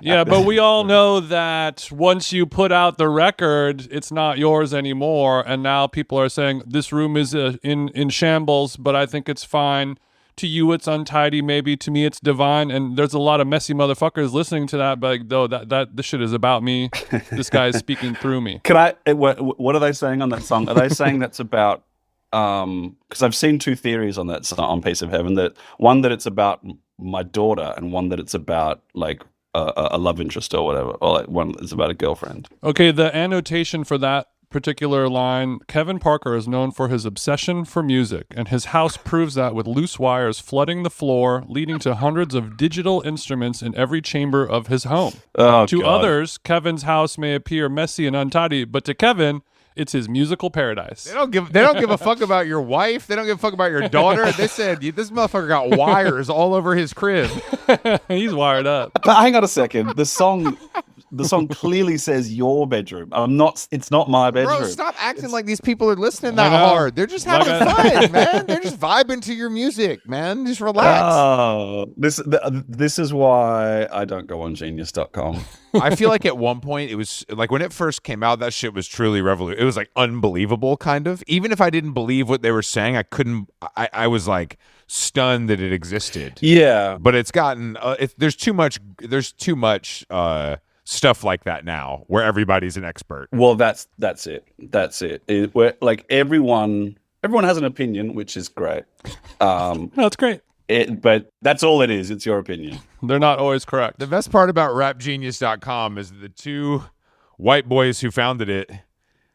Yeah, but we all know that once you put out the record, it's not yours anymore. And now people are saying this room is in shambles, but I think it's fine. To you, it's untidy. Maybe to me, it's divine. And there's a lot of messy motherfuckers listening to that, but like, though that this shit is about me. This guy is speaking through me. What are they saying on that song? Are they saying that's about? Because I've seen two theories on that song, on Piece of Heaven. That one that it's about my daughter, and one that it's about like a love interest or whatever, or like one that's about a girlfriend. Okay, the annotation for that particular line: Kevin Parker is known for his obsession for music, and his house proves that with loose wires flooding the floor, leading to hundreds of digital instruments in every chamber of his home. Oh, to God. Others, Kevin's house may appear messy and untidy, but to Kevin, it's his musical paradise. They don't give a fuck about your wife. They don't give a fuck about your daughter. They said this motherfucker got wires all over his crib. He's wired up. But hang on a second. The song The song clearly says your bedroom. It's not my bedroom. Bro, stop acting like these people are listening that hard. They're just having fun, man. They're just vibing to your music, man. Just relax. Oh, this is why I don't go on Genius.com. I feel like at one point it was like when it first came out, that shit was truly revolutionary. It was like unbelievable, kind of. Even if I didn't believe what they were saying, I was like stunned that it existed. Yeah, but it's gotten there's too much stuff like that now where everybody's an expert. Well, that's it. Where like everyone has an opinion, which is great. That's great. But that's all it is. It's your opinion. They're not always correct. The best part about rapgenius.com is the two white boys who founded it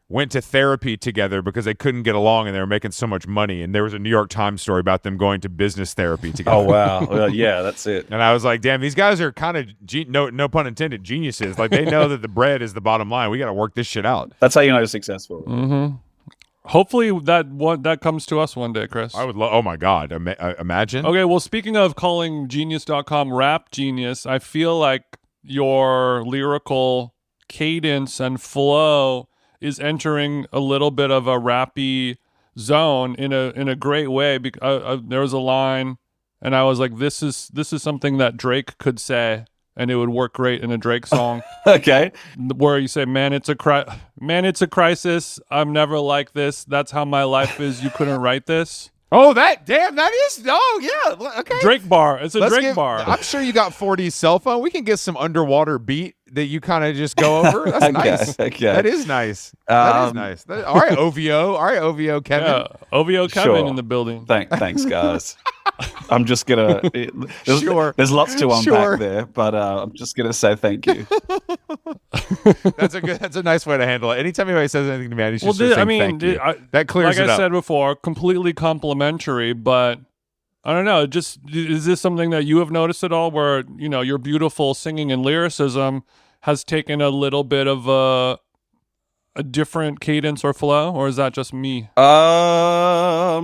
went to therapy together because they couldn't get along and they were making so much money. And there was a New York Times story about them going to business therapy together. Oh, wow. Well, yeah, that's it. And I was like, damn, these guys are kind of, no pun intended, geniuses. Like, they know that the bread is the bottom line. We got to work this shit out. That's how you know you're successful. Mm-hmm. Hopefully that comes to us one day, Chris. I would love. Oh my God! Imagine. Okay, well, speaking of calling Genius.com Rap Genius, I feel like your lyrical cadence and flow is entering a little bit of a rappy zone in a great way. There was a line, and I was like, "This is something that Drake could say." And it would work great in a Drake song. Okay. Where you say, man, it's a crisis. I'm never like this. That's how my life is. You couldn't write this. Oh, that is. Oh, yeah. Okay. Drake bar. It's a Drake bar. I'm sure you got 40's cell phone. We can get some underwater beat that you kind of just go over. That's nice. Okay. That is nice. That is nice. All right, OVO. All right, OVO Kevin. Yeah, OVO Kevin in the building. Thanks, guys. I'm just gonna. There's lots to unpack there, but I'm just gonna say thank you. That's a nice way to handle it. Anytime anybody says anything to me, I should say thank you. That clears it up. Like I said before, completely complimentary, but I don't know. Is this something that you have noticed at all, where your beautiful singing and lyricism has taken a little bit of a different cadence or flow, or is that just me? Yeah,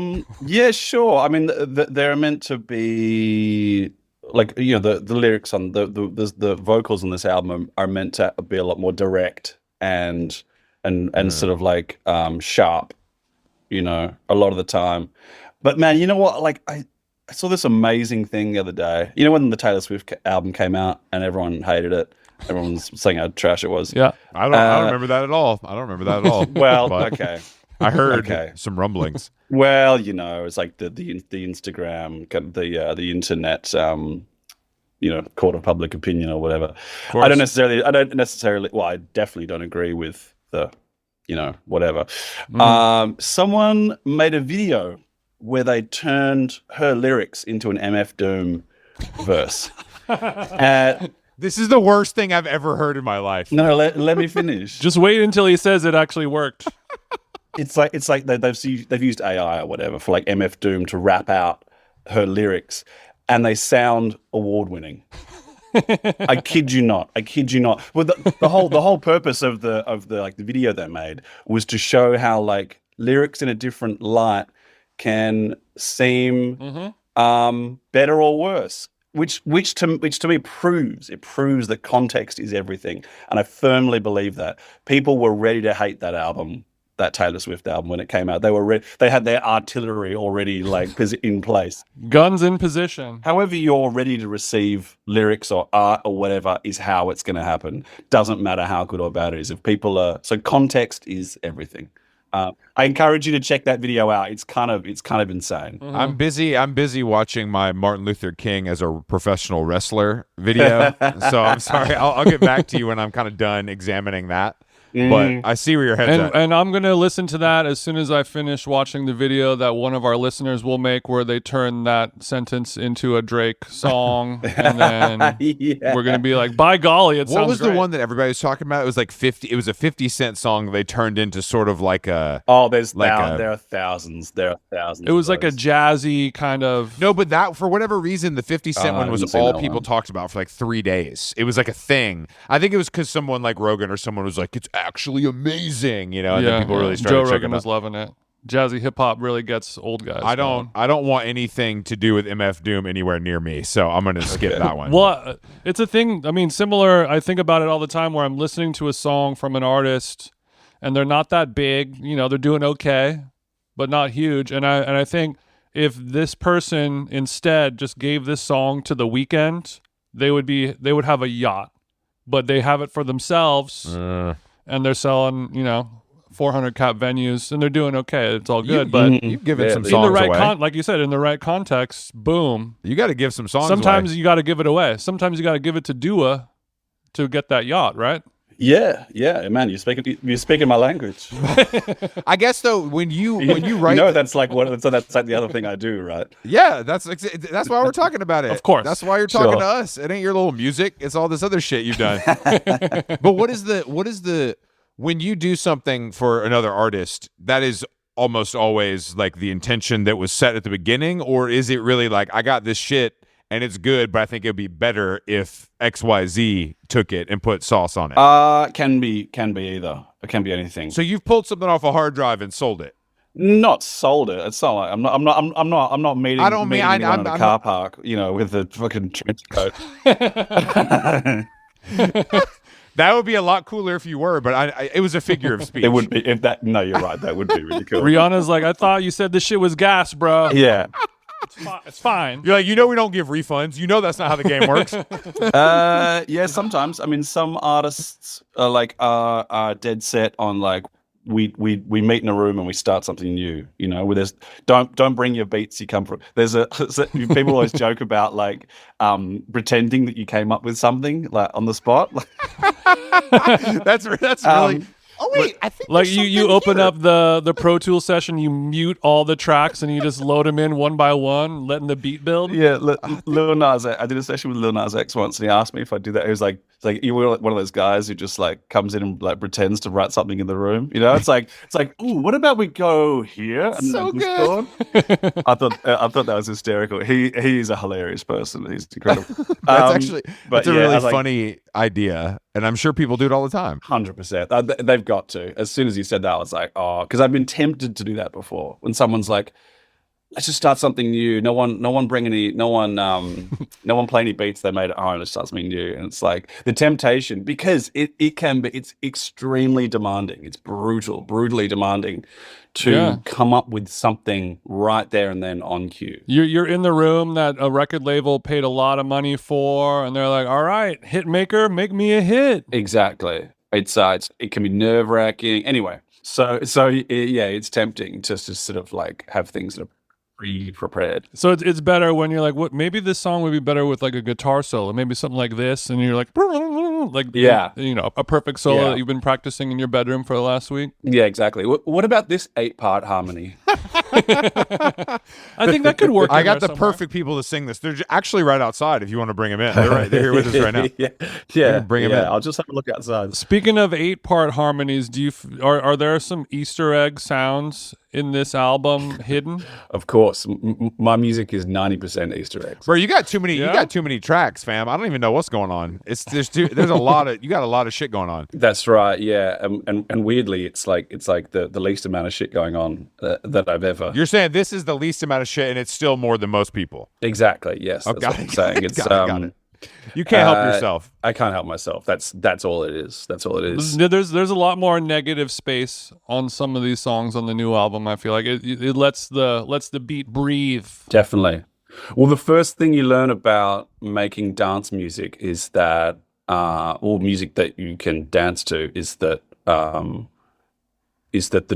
sure. I mean, they're meant to be like the lyrics on the vocals on this album are meant to be a lot more direct and sort of like sharp, a lot of the time. But man, you know what? Like I saw this amazing thing the other day. You know when the Taylor Swift album came out and everyone hated it. Everyone's saying how trash it was. Yeah, I don't remember that at all. Well, okay. I heard some rumblings. Well, it's like the Instagram, the internet, court of public opinion or whatever. I don't necessarily. Well, I definitely don't agree with the, whatever. Someone made a video where they turned her lyrics into an MF Doom verse. This is the worst thing I've ever heard in my life. No, let me finish. Just wait until he says it actually worked. It's like they've used AI or whatever for like MF Doom to rap out her lyrics, and they sound award-winning. I kid you not. Well, the whole purpose of the video they made was to show how like lyrics in a different light can seem better or worse. Which to me proves that context is everything, and I firmly believe that. People were ready to hate that album, that Taylor Swift album, when it came out. They were ready. They had their artillery already like in place, guns in position. However, you're ready to receive lyrics or art or whatever is how it's going to happen. Doesn't matter how good or bad it is. If people are so, context is everything. I encourage you to check that video out. It's kind of insane. Mm-hmm. I'm busy watching my Martin Luther King as a professional wrestler video. So I'm sorry. I'll get back to you when I'm kind of done examining that. But I see where your head's at. And I'm going to listen to that as soon as I finish watching the video that one of our listeners will make where they turn that sentence into a Drake song. And then we're going to be like, by golly, it sounds great. What was the one that everybody was talking about? It was like 50. It was a 50 Cent song they turned into sort of like a... Oh, there are thousands. It was like a jazzy kind of... No, but that, for whatever reason, the 50 Cent one was all people talked about for like 3 days. It was like a thing. I think it was because someone like Rogan or someone was like, it's actually amazing, and then people really started Joe Rogan was loving it. jazzy hip hop really gets old guys. I don't want anything to do with MF Doom anywhere near me, so I'm gonna skip that one. Well, it's a thing. I mean, similar. I think about it all the time where I'm listening to a song from an artist, and they're not that big. You know, they're doing okay, but not huge. And I think if this person instead just gave this song to The Weeknd, they would have a yacht, but they have it for themselves, and they're selling 400 cap venues, and they're doing okay. It's all good, but you've given some songs in the right away. like you said, in the right context, boom. You got to give some songs Sometimes away. you got to give it away. Sometimes you got to give it to Dua to get that yacht, right? Yeah, man, you're speaking my language. I guess though, when you write, that's like that's like the other thing I do, right? yeah, that's why we're talking about it. Of course. That's why you're talking Sure. to us. It ain't your little music. It's all this other shit you've done. But what is the when you do something for another artist, that is almost always like the intention that was set at the beginning, or is it really like, I got this shit and it's good, but I think it'd be better if XYZ took it and put sauce on it? Can be either. It can be anything. So you've pulled something off a hard drive and sold it. Not sold it. It's not like I'm not meeting. I don't mean- meeting anyone in I'm a car park, with the fucking trench coat. That would be a lot cooler if you were, but it was a figure of speech. It would be if that. No, you're right. That would be really cool. Rihanna's like, I thought you said this shit was gas, bro. Yeah. It's fine. You're like, we don't give refunds. That's not how the game works. Yeah. Sometimes. I mean, some artists are dead set on like we meet in a room and we start something new. Where there's don't bring your beats you come from. People always joke about like pretending that you came up with something like on the spot. That's really. Oh wait, I think Like there's you something open here. up the Pro Tools session, you mute all the tracks, and you just load them in one by one, letting the beat build. Yeah, Lil Nas. I did a session with Lil Nas X once, and he asked me if I'd do that. He was like, you were like one of those guys who just like comes in and like pretends to write something in the room. It's like, ooh, what about we go here? And So just good. go on? I thought that was hysterical. He's a hilarious person. He's incredible. That's a really I was like, funny idea, and I'm sure people do it all the time. 100%. They've got to. As soon as you said that, I was like, oh, because I've been tempted to do that before. When someone's like, let's just start something new. No one play any beats they made at home. Let's start something new. And it's like the temptation, because it's extremely demanding. It's brutally demanding to come up with something right there and then on cue. You're in the room that a record label paid a lot of money for, and they're like, all right, hit maker, make me a hit. Exactly. It can be nerve-wracking. Anyway, so yeah, it's tempting to just sort of like have things that are pre-prepared. So it's better when you're like, what? Maybe this song would be better with like a guitar solo, maybe something like this, and you're like, Yeah. a perfect solo Yeah. that you've been practicing in your bedroom for the last week. Yeah, exactly. What about this 8-part harmony? I think that could work. I in got there the somewhere. perfect people to sing this. They're actually right outside. If you want to bring them in, they're here with us right now. yeah. Bring 'em in. I'll just have a look outside. Speaking of 8-part harmonies, are there some Easter egg sounds in this album hidden? Of course, my music is 90% Easter eggs. Bro, you got too many. Yeah? You got too many tracks, fam. I don't even know what's going on. There's a lot of. You got a lot of shit going on. That's right. Yeah, and weirdly, it's like the least amount of shit going on that I've ever. You're saying this is the least amount of shit, and it's still more than most people. Exactly. Yes. Oh, That's got what I'm it. saying. It's Got it. You can't help yourself. I can't help myself. That's all it is. That's all it is. There's a lot more negative space on some of these songs on the new album. I feel like it lets the beat breathe. Definitely. Well, the first thing you learn about making dance music is that, or music that you can dance to, is that the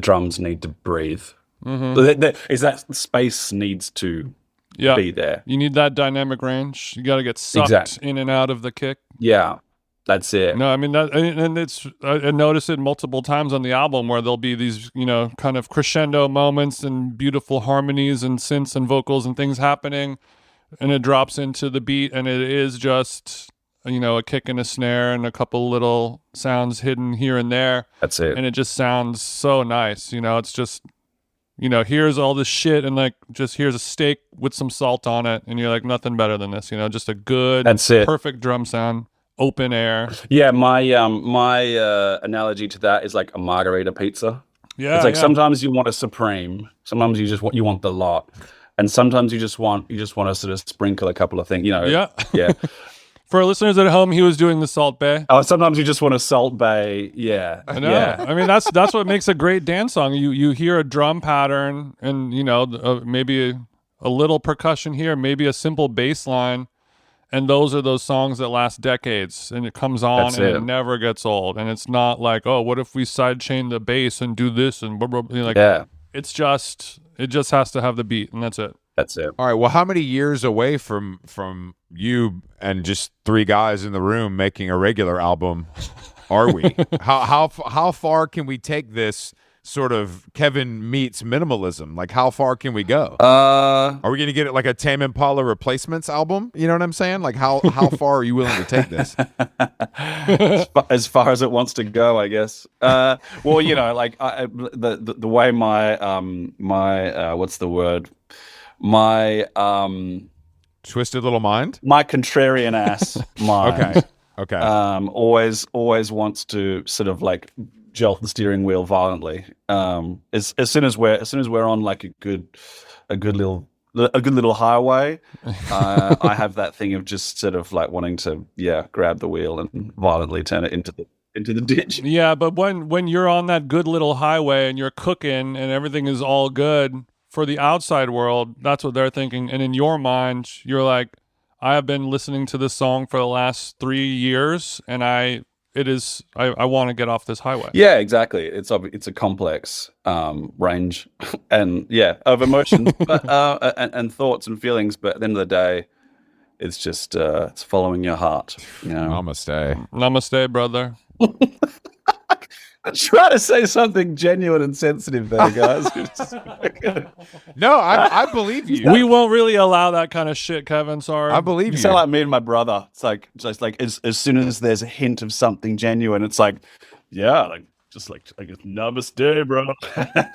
drums need to breathe. Mm-hmm. Is that space needs to be there. You need that dynamic range. You got to get sucked in and out of the kick. Yeah, that's it. No, I mean that, and it's I noticed it multiple times on the album where there'll be these kind of crescendo moments and beautiful harmonies and synths and vocals and things happening, and it drops into the beat, and it is just a kick and a snare and a couple little sounds hidden here and there. That's it. And it just sounds so nice. It's just. Here's all this shit, and like, just here's a steak with some salt on it, and you're like, nothing better than this. Just a good, That's it. perfect drum sound, open air. Yeah, my analogy to that is like a margarita pizza. Yeah, it's like sometimes you want a supreme, sometimes you want the lot, and sometimes you just want to sort of sprinkle a couple of things, Yeah. For our listeners at home, he was doing the Salt Bae. Oh, sometimes you just want a Salt Bae. Yeah, I know. Yeah. I mean, that's what makes a great dance song. You hear a drum pattern, and maybe a little percussion here, maybe a simple bass line, and those are those songs that last decades, and it comes on it never gets old. And it's not like, oh, what if we sidechain the bass and do this and blah, blah, blah. It just has to have the beat, and that's it. That's it. All right. Well, how many years away from you and just three guys in the room making a regular album are we? How far can we take this sort of Kevin meets minimalism? Like, how far can we go? Are we going to get it like a Tame Impala replacements album? You know what I'm saying? Like, how far are you willing to take this? As far as it wants to go, I guess. Well, like the way my what's the word? My twisted little mind, my contrarian ass mind. Okay. Always wants to sort of like jolt the steering wheel violently. As soon as we're on like a good little highway, I have that thing of just sort of like wanting to grab the wheel and violently turn it into the ditch. Yeah, but when you're on that good little highway and you're cooking and everything is all good, for the outside world, that's what they're thinking. And in your mind, you're like, I have been listening to this song for the last 3 years, and I want to get off this highway. Yeah, exactly. It's a complex range and of emotions, but and thoughts and feelings. But at the end of the day, it's just it's following your heart. Namaste, brother. I try to say something genuine and sensitive there, guys. No, I believe you. We won't really allow that kind of shit, Kevin. Sorry. I believe you. You sound like me and my brother. It's like just like as soon as there's a hint of something genuine, it's like, just like namaste, bro.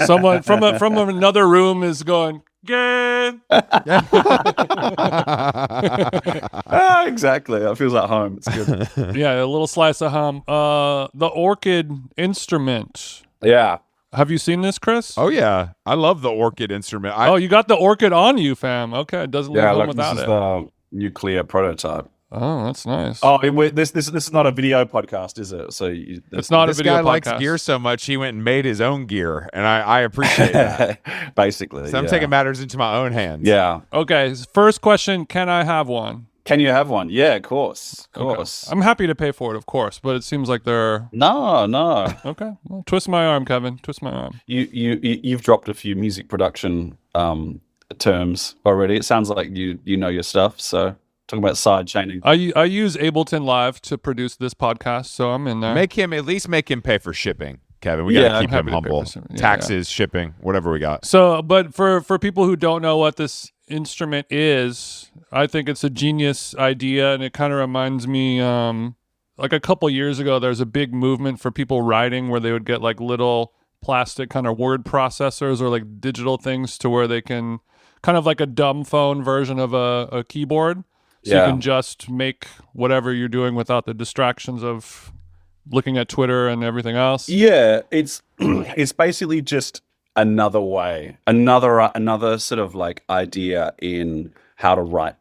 Someone from another room is going, gay. Exactly. It feels like home. It's good. Yeah, a little slice of hum. The orchid instrument. Yeah. Have you seen this, Chris? Oh yeah, I love the orchid instrument. You got the orchid on you, fam. Okay, it doesn't leave home without this it. Is the nuclear prototype. Oh, that's nice. Oh, this is not a video podcast, is it? So it's not a video podcast. This guy likes gear so much, he went and made his own gear, and I appreciate that. Basically, so I'm taking matters into my own hands. Yeah. Okay. First question: can I have one? Can you have one? Yeah, of course. Okay. I'm happy to pay for it, of course, but it seems like they're no. Okay. Well, twist my arm, Kevin. Twist my arm. You've dropped a few music production terms already. It sounds like you know your stuff. So. Talking about side chaining. I use Ableton Live to produce this podcast, so I'm in there. At least make him pay for shipping, Kevin. We gotta keep him humble. Taxes, shipping, whatever we got. So, but for people who don't know what this instrument is, I think it's a genius idea, and it kind of reminds me, like a couple years ago, there's a big movement for people writing where they would get like little plastic kind of word processors or like digital things to where they can kind of like a dumb phone version of a keyboard. So you can just make whatever you're doing without the distractions of looking at Twitter and everything else. Yeah, it's basically just another way, another sort of like idea in how to write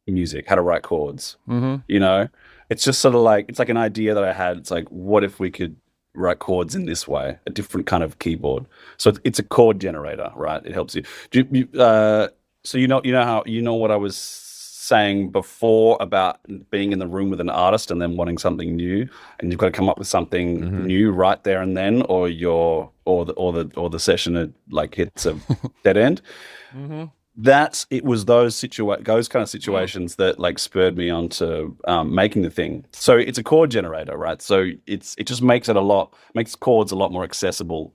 music, how to write chords. Mm-hmm. You know, it's just sort of like it's like an idea that I had. It's like, what if we could write chords in this way, a different kind of keyboard? So it's a chord generator, right? It helps you. So you know what I was saying before about being in the room with an artist and then wanting something new, and you've got to come up with something new right there and then, or the session like hits a dead end. Mm-hmm. It was those kind of situations that like spurred me on to making the thing. So it's a chord generator, right? So it just makes chords a lot more accessible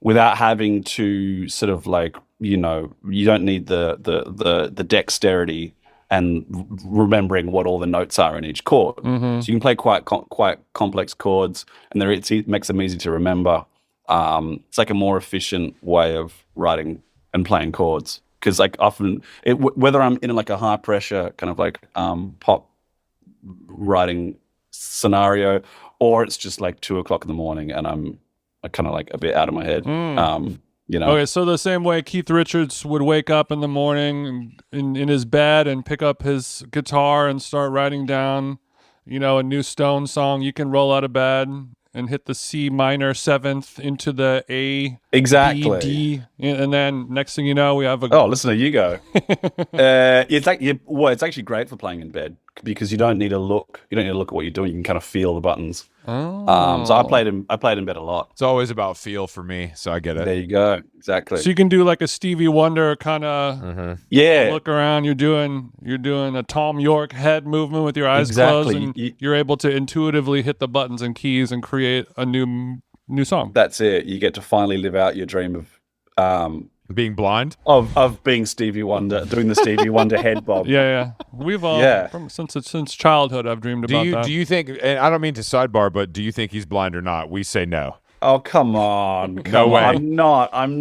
without having to sort of like, you don't need the dexterity and remembering what all the notes are in each chord. Mm-hmm. So you can play quite complex chords, and it makes them easy to remember. It's like a more efficient way of writing and playing chords, because like often whether I'm in like a high pressure kind of like pop writing scenario, or it's just like 2:00 in the morning and I'm kind of like a bit out of my head. You know. Okay, so the same way Keith Richards would wake up in the morning in his bed and pick up his guitar and start writing down, you know, a new Stone song, you can roll out of bed and hit the C minor seventh into the A, Exactly. B, D, and then next thing you know, we have a... Oh, listen to you go. It's actually great for playing in bed because you don't need to look. You don't need to look at what you're doing. You can kind of feel the buttons. Oh. So I played in bed a lot. It's always about feel for me, so I get it. There you go. Exactly. So you can do like a Stevie Wonder kind of look around. You're doing a Tom York head movement with your eyes closed, and you're able to intuitively hit the buttons and keys and create a new song. That's it. You get to finally live out your dream of being blind, of being Stevie Wonder, doing the Stevie Wonder head bob. Yeah. We've all since childhood I've dreamed about that. Do you think? And I don't mean to sidebar, but do you think he's blind or not? We say no. Oh, come on. No way. I'm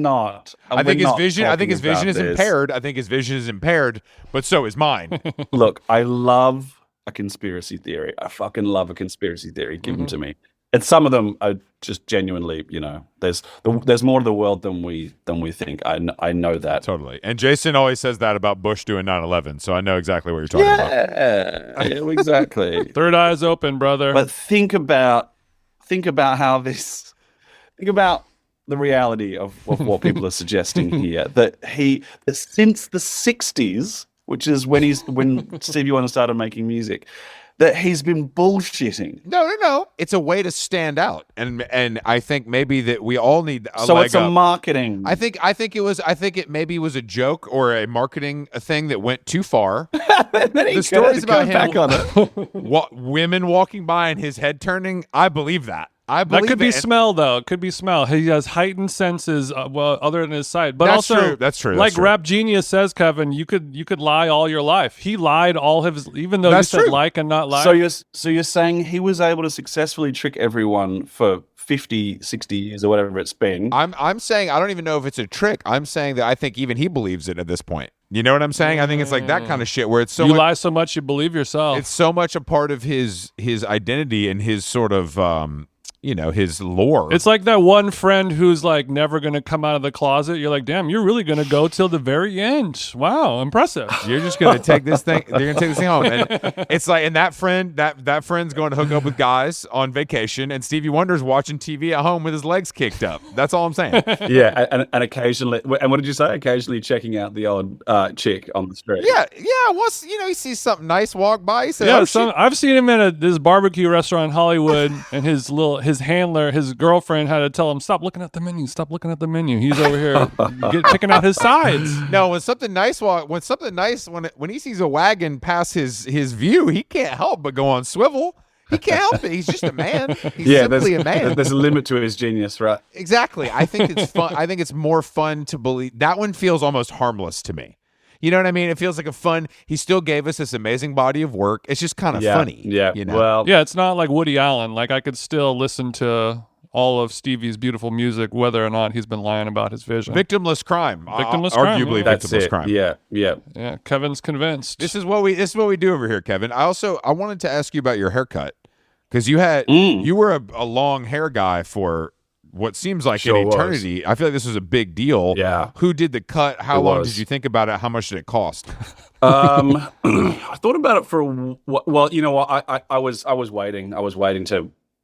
not. I think his vision is impaired. I think his vision is impaired, but so is mine. Look, I love a conspiracy theory. I fucking love a conspiracy theory. Give them to me. And some of them are just genuinely, you know, there's more to the world than we think. I know that. Totally. And Jason always says that about Bush doing 9/11, so I know exactly what you're talking about. Yeah, exactly. Third eye's open, brother. But think about how this. Think about the reality of what people are suggesting here. That since the 60s, which is when Stevie Wonder started making music, that he's been bullshitting. No. It's a way to stand out, and I think maybe that we all need a so leg it's a up. marketing. I think it maybe was a joke or a marketing thing that went too far. The stories about him, back on it. Women walking by and his head turning. I believe that. That could be smell, though. It could be smell. He has heightened senses, other than his sight. But that's also, true. That's true. Like Rap Genius says, Kevin, you could lie all your life. He lied all his, even though that's you said true. like and not lie. So you're saying he was able to successfully trick everyone for 50, 60 years or whatever it's been. I'm saying I don't even know if it's a trick. I'm saying that I think even he believes it at this point. You know what I'm saying? I think it's like that kind of shit where it's so you lie so much you believe yourself. It's so much a part of his identity and his sort of his lore. It's like that one friend who's like never going to come out of the closet. You're like, damn, you're really going to go till the very end. Wow, impressive. You're just going to take this thing. You're going to take this thing home. And it's like, and that friend's going to hook up with guys on vacation, and Stevie Wonder's watching TV at home with his legs kicked up. That's all I'm saying. Yeah, and occasionally, and what did you say? Occasionally checking out the old chick on the street. Yeah. Once he sees something nice walk by, he says, "Yeah." I've seen him at this barbecue restaurant in Hollywood, and his handler, his girlfriend, had to tell him, "Stop looking at the menu. Stop looking at the menu." He's over here picking out his sides. No, when he sees a wagon pass his view, he can't help but go on swivel. He can't help it. He's just a man. He's simply a man. There's a limit to his genius, right? Exactly. I think it's fun. I think it's more fun to believe. That one feels almost harmless to me. You know what I mean? It feels like a fun. He still gave us this amazing body of work. It's just kind of funny. Yeah. You know? Well, yeah. It's not like Woody Allen. Like I could still listen to all of Stevie's beautiful music, whether or not he's been lying about his vision. Victimless crime. Arguably victimless crime. Yeah. Kevin's convinced. This is what we do over here, Kevin. I wanted to ask you about your haircut because you were a long hair guy for what seems like an eternity. I feel like this was a big deal. Yeah. Who did the cut? How long did you think about it? How much did it cost? I thought about it for you know what? I was waiting. I was waiting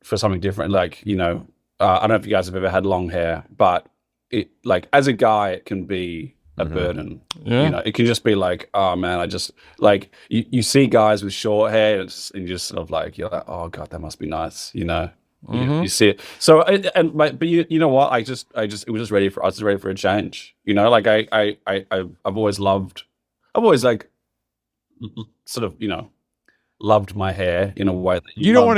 for something different. Like, you know, I don't know if you guys have ever had long hair, but it, like, as a guy, it can be a burden. Yeah. You know, it can just be like, oh man, I just like you see guys with short hair, and you just sort of like, you're like, oh god, that must be nice. You know. You see it. So, but you know what? I was just ready for a change. You know, like I've always like sort of, you know, loved my hair in a way that you don't want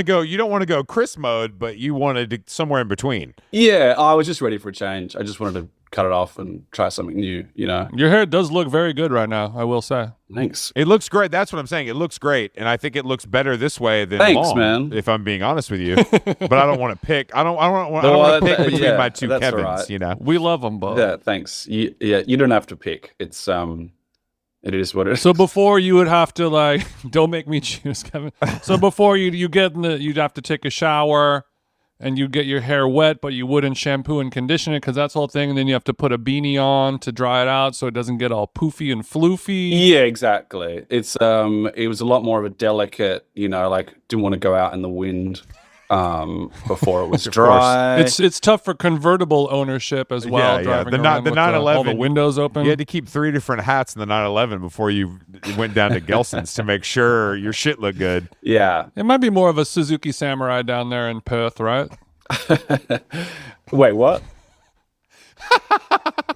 to go Chris mode, but you wanted to somewhere in between. Yeah, I was just ready for a change. I just wanted to cut it off and try something new, you know. Your hair does look very good right now, I will say. Thanks. It looks great. That's what I'm saying. It looks great, and I think it looks better this way than long, man. If I'm being honest with you. But I don't want to pick. I don't want to pick between my two Kevins. Right. You know, we love them both. Yeah, thanks. You don't have to pick. It's it is what it is. So before you would have to don't make me choose, Kevin. So before you get you'd have to take a shower, and you get your hair wet, but you wouldn't shampoo and condition it because that's the whole thing. And then you have to put a beanie on to dry it out so it doesn't get all poofy and floofy. Yeah, exactly. It's it was a lot more of a delicate, like didn't want to go out in the wind before it was dry. It's tough for convertible ownership as well. Driving around the with 911, all the windows open. You had to keep 3 different hats in the 911 before you went down to Gelson's to make sure your shit looked good. Yeah, it might be more of a Suzuki Samurai down there in Perth, right? Wait, what?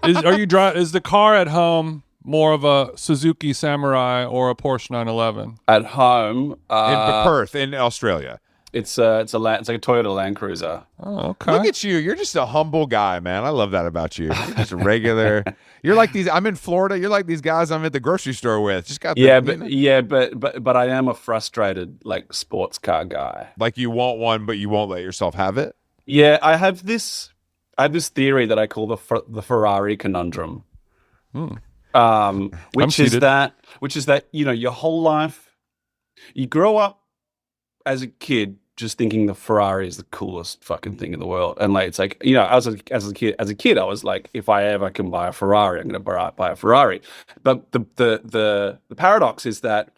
Is the car at home more of a Suzuki Samurai or a Porsche 911? At home, in Perth, in Australia. It's like a Toyota Land Cruiser. Oh, okay. Look at you. You're just a humble guy, man. I love that about you. You're just a regular. You're like these. I'm in Florida. You're like these guys I'm at the grocery store with. Just got but I am a frustrated like sports car guy. Like you want one, but you won't let yourself have it. Yeah, I have this theory that I call the Ferrari conundrum. Which is that your whole life you grow up as a kid just thinking the Ferrari is the coolest fucking thing in the world, and like it's like as a kid I was like, if I ever can buy a Ferrari, I'm going to buy a Ferrari. But the paradox is that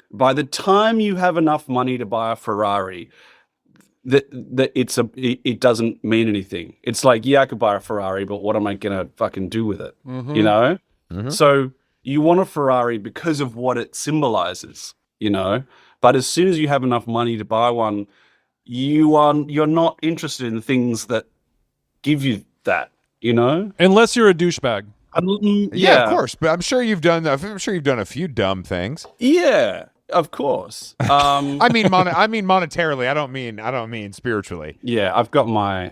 by the time you have enough money to buy a Ferrari, it doesn't mean anything. It's like, yeah, I could buy a Ferrari, but what am I going to fucking do with it? Mm-hmm. So you want a Ferrari because of what it symbolizes, but as soon as you have enough money to buy one, you're not interested in things that give you that, unless you're a douchebag. Yeah, of course. But I'm sure you've done a few dumb things. Yeah, of course. I mean monetarily. I don't mean spiritually. Yeah, I've got my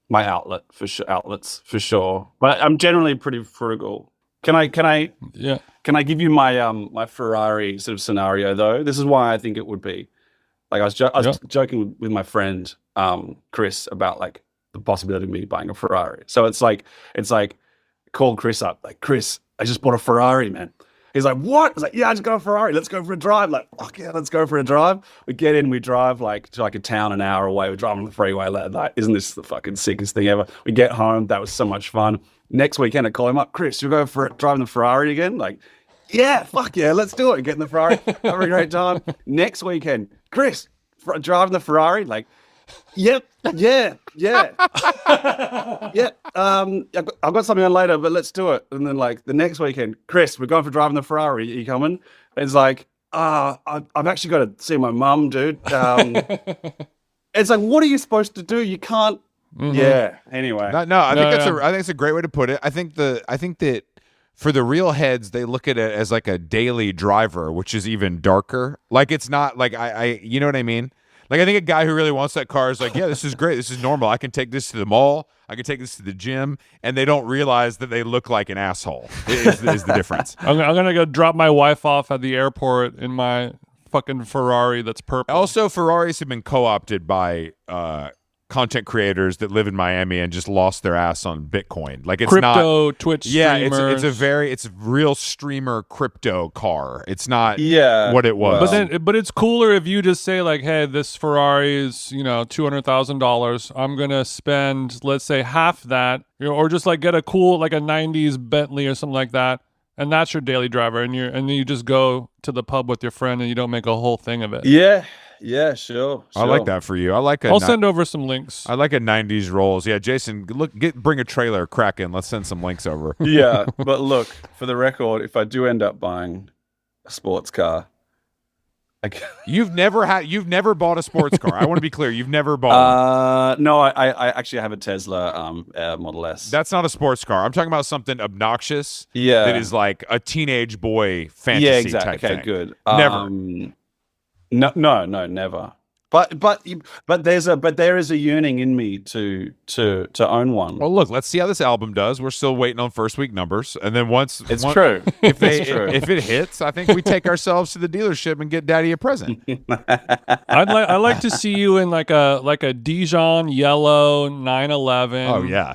my outlets for sure. But I'm generally pretty frugal. Can I give you my my Ferrari sort of scenario though? This is why I think it would be like I was joking with my friend Chris about like the possibility of me buying a Ferrari. So it's like called Chris up, like, Chris, I just bought a Ferrari, man. He's like, what? I was like, yeah, I just got a Ferrari. Let's go for a drive. Like, fuck yeah, let's go for a drive. We get in, we drive like to like a town an hour away. We're driving on the freeway. Like, isn't this the fucking sickest thing ever? We get home. That was so much fun. Next weekend, I call him up. Chris, you go for driving the Ferrari again? Like, yeah, fuck yeah, let's do it. Get in the Ferrari. Have a great time. Next weekend, Chris, driving the Ferrari? Like, yep, yeah. Yeah. I've got something on later, but let's do it. And then like the next weekend, Chris, we're going for driving the Ferrari. Are you coming? And it's like, I've actually got to see my mum, dude. It's like, what are you supposed to do? You can't. Mm-hmm. Yeah. Anyway. I think it's a great way to put it. I think that for the real heads, they look at it as like a daily driver, which is even darker. Like it's not like you know what I mean? Like I think a guy who really wants that car is like, yeah, this is great. This is normal. I can take this to the mall. I can take this to the gym, and they don't realize that they look like an asshole. Is the difference. I'm gonna go drop my wife off at the airport in my fucking Ferrari that's purple. Also, Ferraris have been co-opted by content creators that live in Miami and just lost their ass on Bitcoin. Like it's crypto, not Twitch streamers. streamers. It's a real streamer crypto car. It's not what it was. But it's cooler if you just say like, hey, this Ferrari is $200,000. I'm gonna spend, let's say, half that, or just like get a cool like a '90s Bentley or something like that. And that's your daily driver, and then you just go to the pub with your friend, and you don't make a whole thing of it. Yeah, sure. I like that for you. I'll send over some links. I like a '90s rolls. Yeah, Jason, bring a trailer, crack in. Let's send some links over. Yeah, but look, for the record, if I do end up buying a sports car, you've never bought a sports car. I want to be clear. You've never bought one. No, I actually have a Tesla Model S. That's not a sports car. I'm talking about something obnoxious. Yeah, that is like a teenage boy fantasy type thing. Okay, good. Never. No, never. But there is a yearning in me to own one. Well, look, let's see how this album does. We're still waiting on first week numbers, and then true. If it hits, I think we take ourselves to the dealership and get Daddy a present. I'd like to see you in like a Dijon yellow 911. Oh yeah,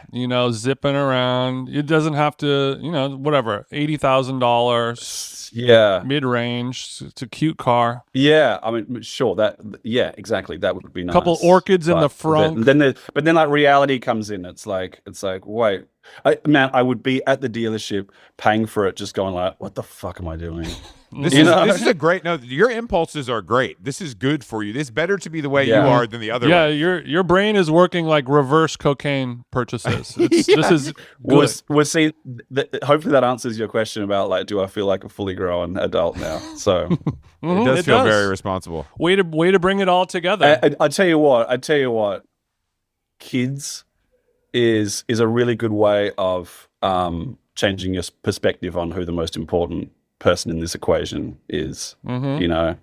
zipping around. It doesn't have to, whatever, $80,000. Yeah, mid-range. It's a cute car. Yeah, I mean, sure. Yeah, exactly. That would be nice. Couple orchids in the front. But then like reality comes in. It's like wait, I would be at the dealership paying for it, just going like, what the fuck am I doing? This is a great. No, your impulses are great. This is good for you. It's better to be the way you are than the other way. Yeah, your brain is working like reverse cocaine purchases. This is good. We'll see. Hopefully that answers your question about like, do I feel like a fully grown adult now? So it does feel very responsible. Way to bring it all together. I tell you what. Kids is a really good way of changing your perspective on who the most important person in this equation is. You know,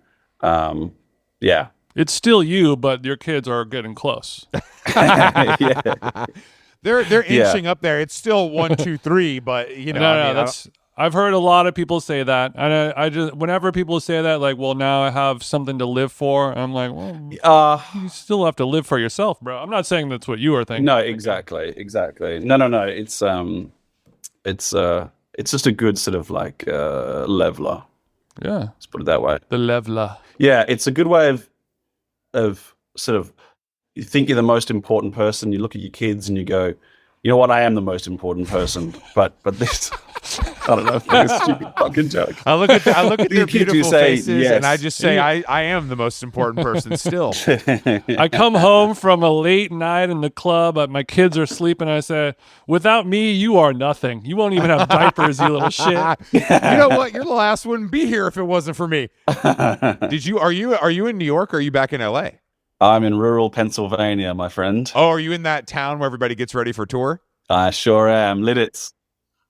yeah. It's still you, but your kids are getting close. Yeah. They're inching up there. It's still 1, 2, 3, but you know, I've heard a lot of people say that, and I just whenever people say that, like, well, now I have something to live for, I'm like, well, you still have to live for yourself, bro. I'm not saying that's what you are thinking. No, exactly. No. It's just a good sort of like leveler. Yeah, let's put it that way. The leveler. Yeah, it's a good way of sort of, you think you're the most important person. You look at your kids and you go, you know what? I am the most important person, but this, I don't know, it's like a stupid fucking joke. I look at their beautiful faces, yes. and I just say, I am the most important person still. I come home from a late night in the club, my kids are sleeping, I say, without me, you are nothing. You won't even have diapers, you little shit. You know what? Your little ass wouldn't be here if it wasn't for me. Are you in New York or are you back in LA? I'm in rural Pennsylvania, my friend. Oh, are you in that town where everybody gets ready for tour? I sure am. Lititz.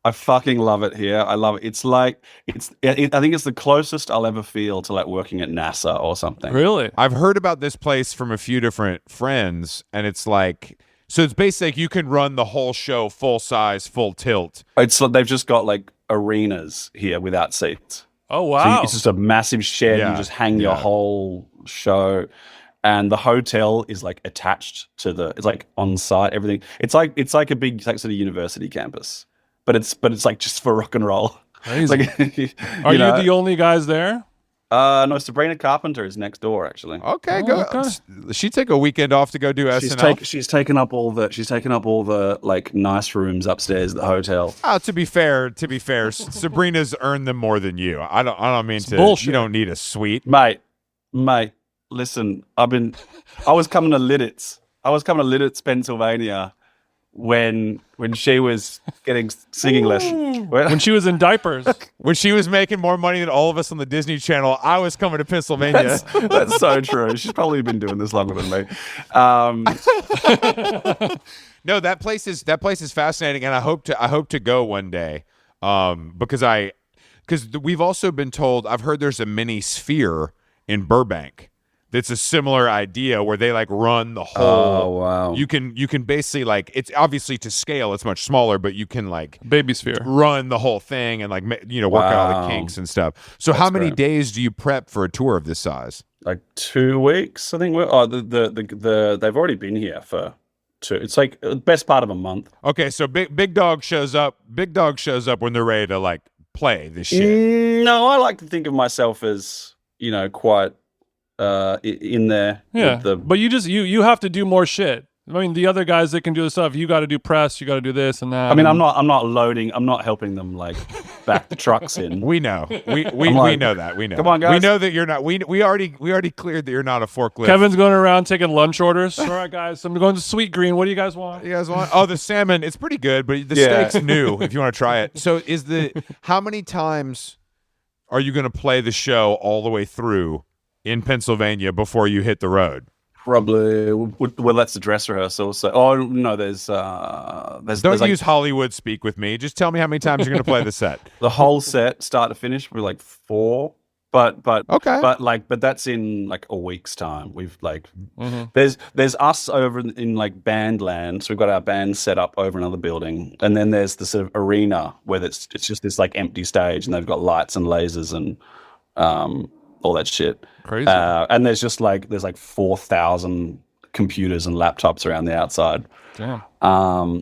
I fucking love it here. I love it. It's like, I think it's the closest I'll ever feel to like working at NASA or something. Really? I've heard about this place from a few different friends, and it's like, so it's basically like you can run the whole show full size, full tilt. It's like they've just got like arenas here without seats. Oh, wow. So it's just a massive shed. You just hang your whole show. And the hotel is like attached to it's like on site, everything. It's like a big like sort of university campus, but it's like just for rock and roll. Crazy. Are you the only guys there? No, Sabrina Carpenter is next door actually. Okay, go. Okay. She take a weekend off to go do SNL. She's taken up all the like nice rooms upstairs at the hotel. To be fair, Sabrina's earned them more than you. I don't mean to. Bullshit. You don't need a suite, mate. Listen, I was coming to Lititz, Pennsylvania when she was getting singing lessons. When she was in diapers. When she was making more money than all of us on the Disney Channel, I was coming to Pennsylvania. That's so true. She's probably been doing this longer than me. No, that place is fascinating, and I hope to go one day. Because we've also been told, I've heard there's a mini Sphere in Burbank. That's a similar idea where they like run the whole. Oh wow! You can basically like, it's obviously to scale, it's much smaller, but you can like baby Sphere run the whole thing and like work out all the kinks and stuff. So how many days do you prep for a tour of this size? Like 2 weeks, I think. They've already been here for 2. It's like the best part of a month. Okay, so Big Dog shows up. Big Dog shows up when they're ready to like play this shit. No, I like to think of myself as quite. In there, but you have to do more shit. I mean, the other guys that can do the stuff, you got to do press, you got to do this and that. I mean, I'm not loading. I'm not helping them like back the trucks in. We know. We know that. We know. Come on, guys. We know that you're not. We already cleared that you're not a forklift. Kevin's going around taking lunch orders. All right, guys, I'm going to Sweet Green. What do you guys want? Oh, the salmon. It's pretty good, but the steak's new. If you want to try it. So how many times are you going to play the show all the way through in Pennsylvania before you hit the road? Probably. Well, that's the dress rehearsal. So, no, there's Don't use Hollywood speak with me. Just tell me how many times you're going to play the set. The whole set, start to finish, we're like 4. But okay. But that's in like a week's time. We've like there's us over in like band land. So we've got our band set up over another building, and then there's the sort of arena where it's just this like empty stage, and they've got lights and lasers and all that shit. Crazy. And there's like 4,000 computers and laptops around the outside. Damn.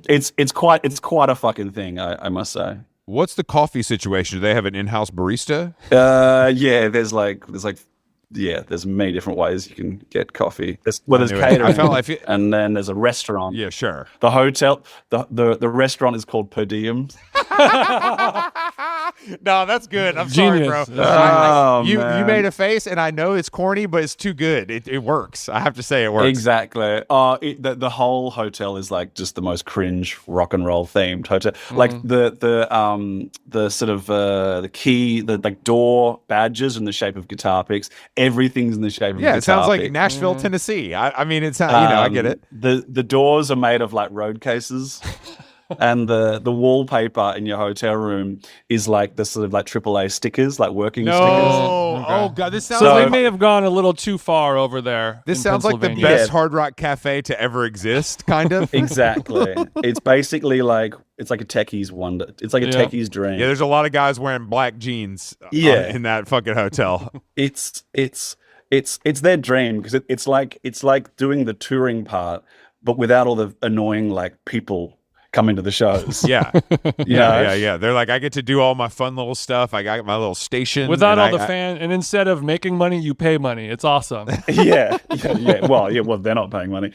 It's quite a fucking thing, I must say. What's the coffee situation? Do they have an in-house barista? Yeah, there's like there's many different ways you can get coffee. There's catering, and then there's a restaurant. Yeah, sure. The hotel, the restaurant is called Per Diem. No, that's good. I'm Genius. sorry, bro. You Man. made a face, and I know it's corny, but it's too good. It works. I have to say, it works. Exactly. The whole hotel is like just the most cringe rock and roll themed hotel. Like the sort of the key, the like door badges in the shape of guitar picks. Everything's in the shape of guitar it sounds like pick. Nashville, Tennessee. I mean, it's I get it. The doors are made of like road cases. And the wallpaper in your hotel room is like the sort of like AAA stickers, like working stickers. Oh god, this sounds So like they may have gone a little too far over there. this sounds like the best Hard Rock Cafe to ever exist, kind of. Exactly. It's basically like it's like a techie's wonder. It's like a techie's dream. Yeah, there's a lot of guys wearing black jeans. In that fucking hotel. It's their dream because it's like doing the touring part, but without all the annoying like people coming to the shows. Yeah. They're like, I get to do all my fun little stuff. I got my little station. Without all the fan, and instead of making money, you pay money. It's awesome. Yeah. Well, they're not paying money.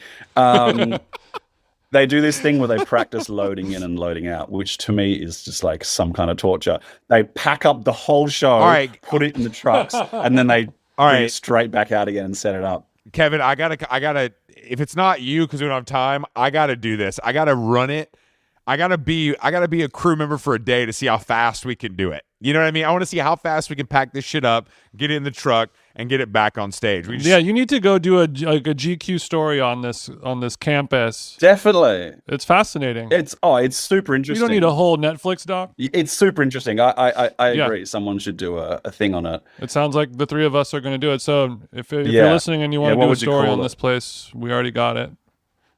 They do this thing where they practice loading in and loading out, which to me is just like some kind of torture. They pack up the whole show, put it in the trucks, and then they bring it straight back out again and set it up. Kevin, I gotta. If it's not you, because we don't have time, I gotta do this. I gotta run it. I gotta be a crew member for a day to see how fast we can do it. You know what I mean? I want to see how fast we can pack this shit up, get it in the truck, and get it back on stage. You need to go do a GQ story on this campus. Definitely, it's fascinating. It's super interesting. You don't need a whole Netflix doc. It's super interesting. I agree. Someone should do a thing on it. It sounds like the three of us are going to do it. So if you're listening and you want to do a story on this place, we already got it.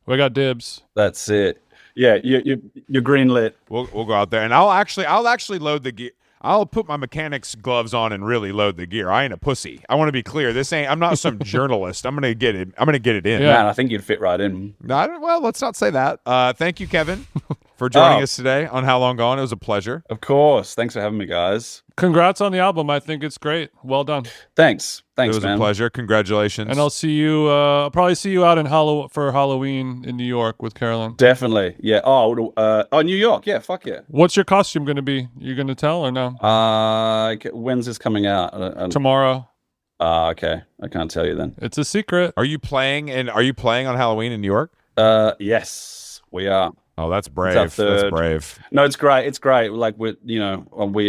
We got dibs. That's it. Yeah, you're green lit. We'll go out there, and I'll actually load the gear. I'll put my mechanic's gloves on and really load the gear. I ain't a pussy. I want to be clear. I'm not some journalist. I'm gonna get it in. Yeah. Man, I think you'd fit right in. Well, let's not say that. Thank you, Kevin, for joining us today on How Long Gone. It was a pleasure. Of course. Thanks for having me, guys. Congrats on the album. I think it's great. Well done. Thanks, it was man. A pleasure. Congratulations. And I'll see you. I'll probably see you out for Halloween in New York with Carolyn. Definitely. Yeah. New York. Yeah. Fuck yeah. What's your costume going to be? You going to tell or no? When's this coming out? Tomorrow. Okay. I can't tell you then. It's a secret. Are you playing on Halloween in New York? Yes, we are. Oh, that's brave. That's brave. No, it's great. It's great. Like we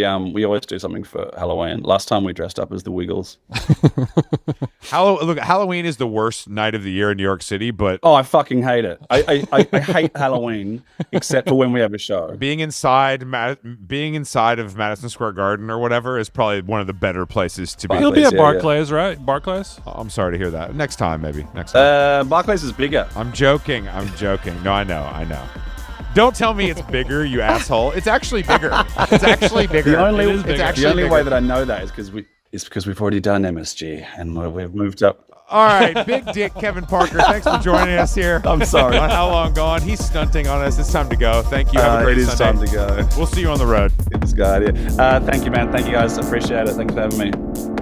always do something for Halloween. Last time we dressed up as the Wiggles. Look, Halloween is the worst night of the year in New York City, but I fucking hate it. I hate Halloween except for when we have a show. Being inside of Madison Square Garden or whatever is probably one of the better places to be. You'll be at Barclays, right? Barclays? Oh, I'm sorry to hear that. Next time, maybe. Next time. Barclays is bigger. I'm joking. No, I know. Don't tell me it's bigger, you asshole. It's actually bigger. The only way that I know that is because we've already done MSG and we've moved up. All right, big dick Kevin Parker. Thanks for joining us here. I'm sorry. On How Long Gone. He's stunting on us. It's time to go. Thank you. Have a great Sunday. It is time to go. We'll see you on the road. Get this guy out of here. Thank you, man. Thank you, guys. Appreciate it. Thanks for having me.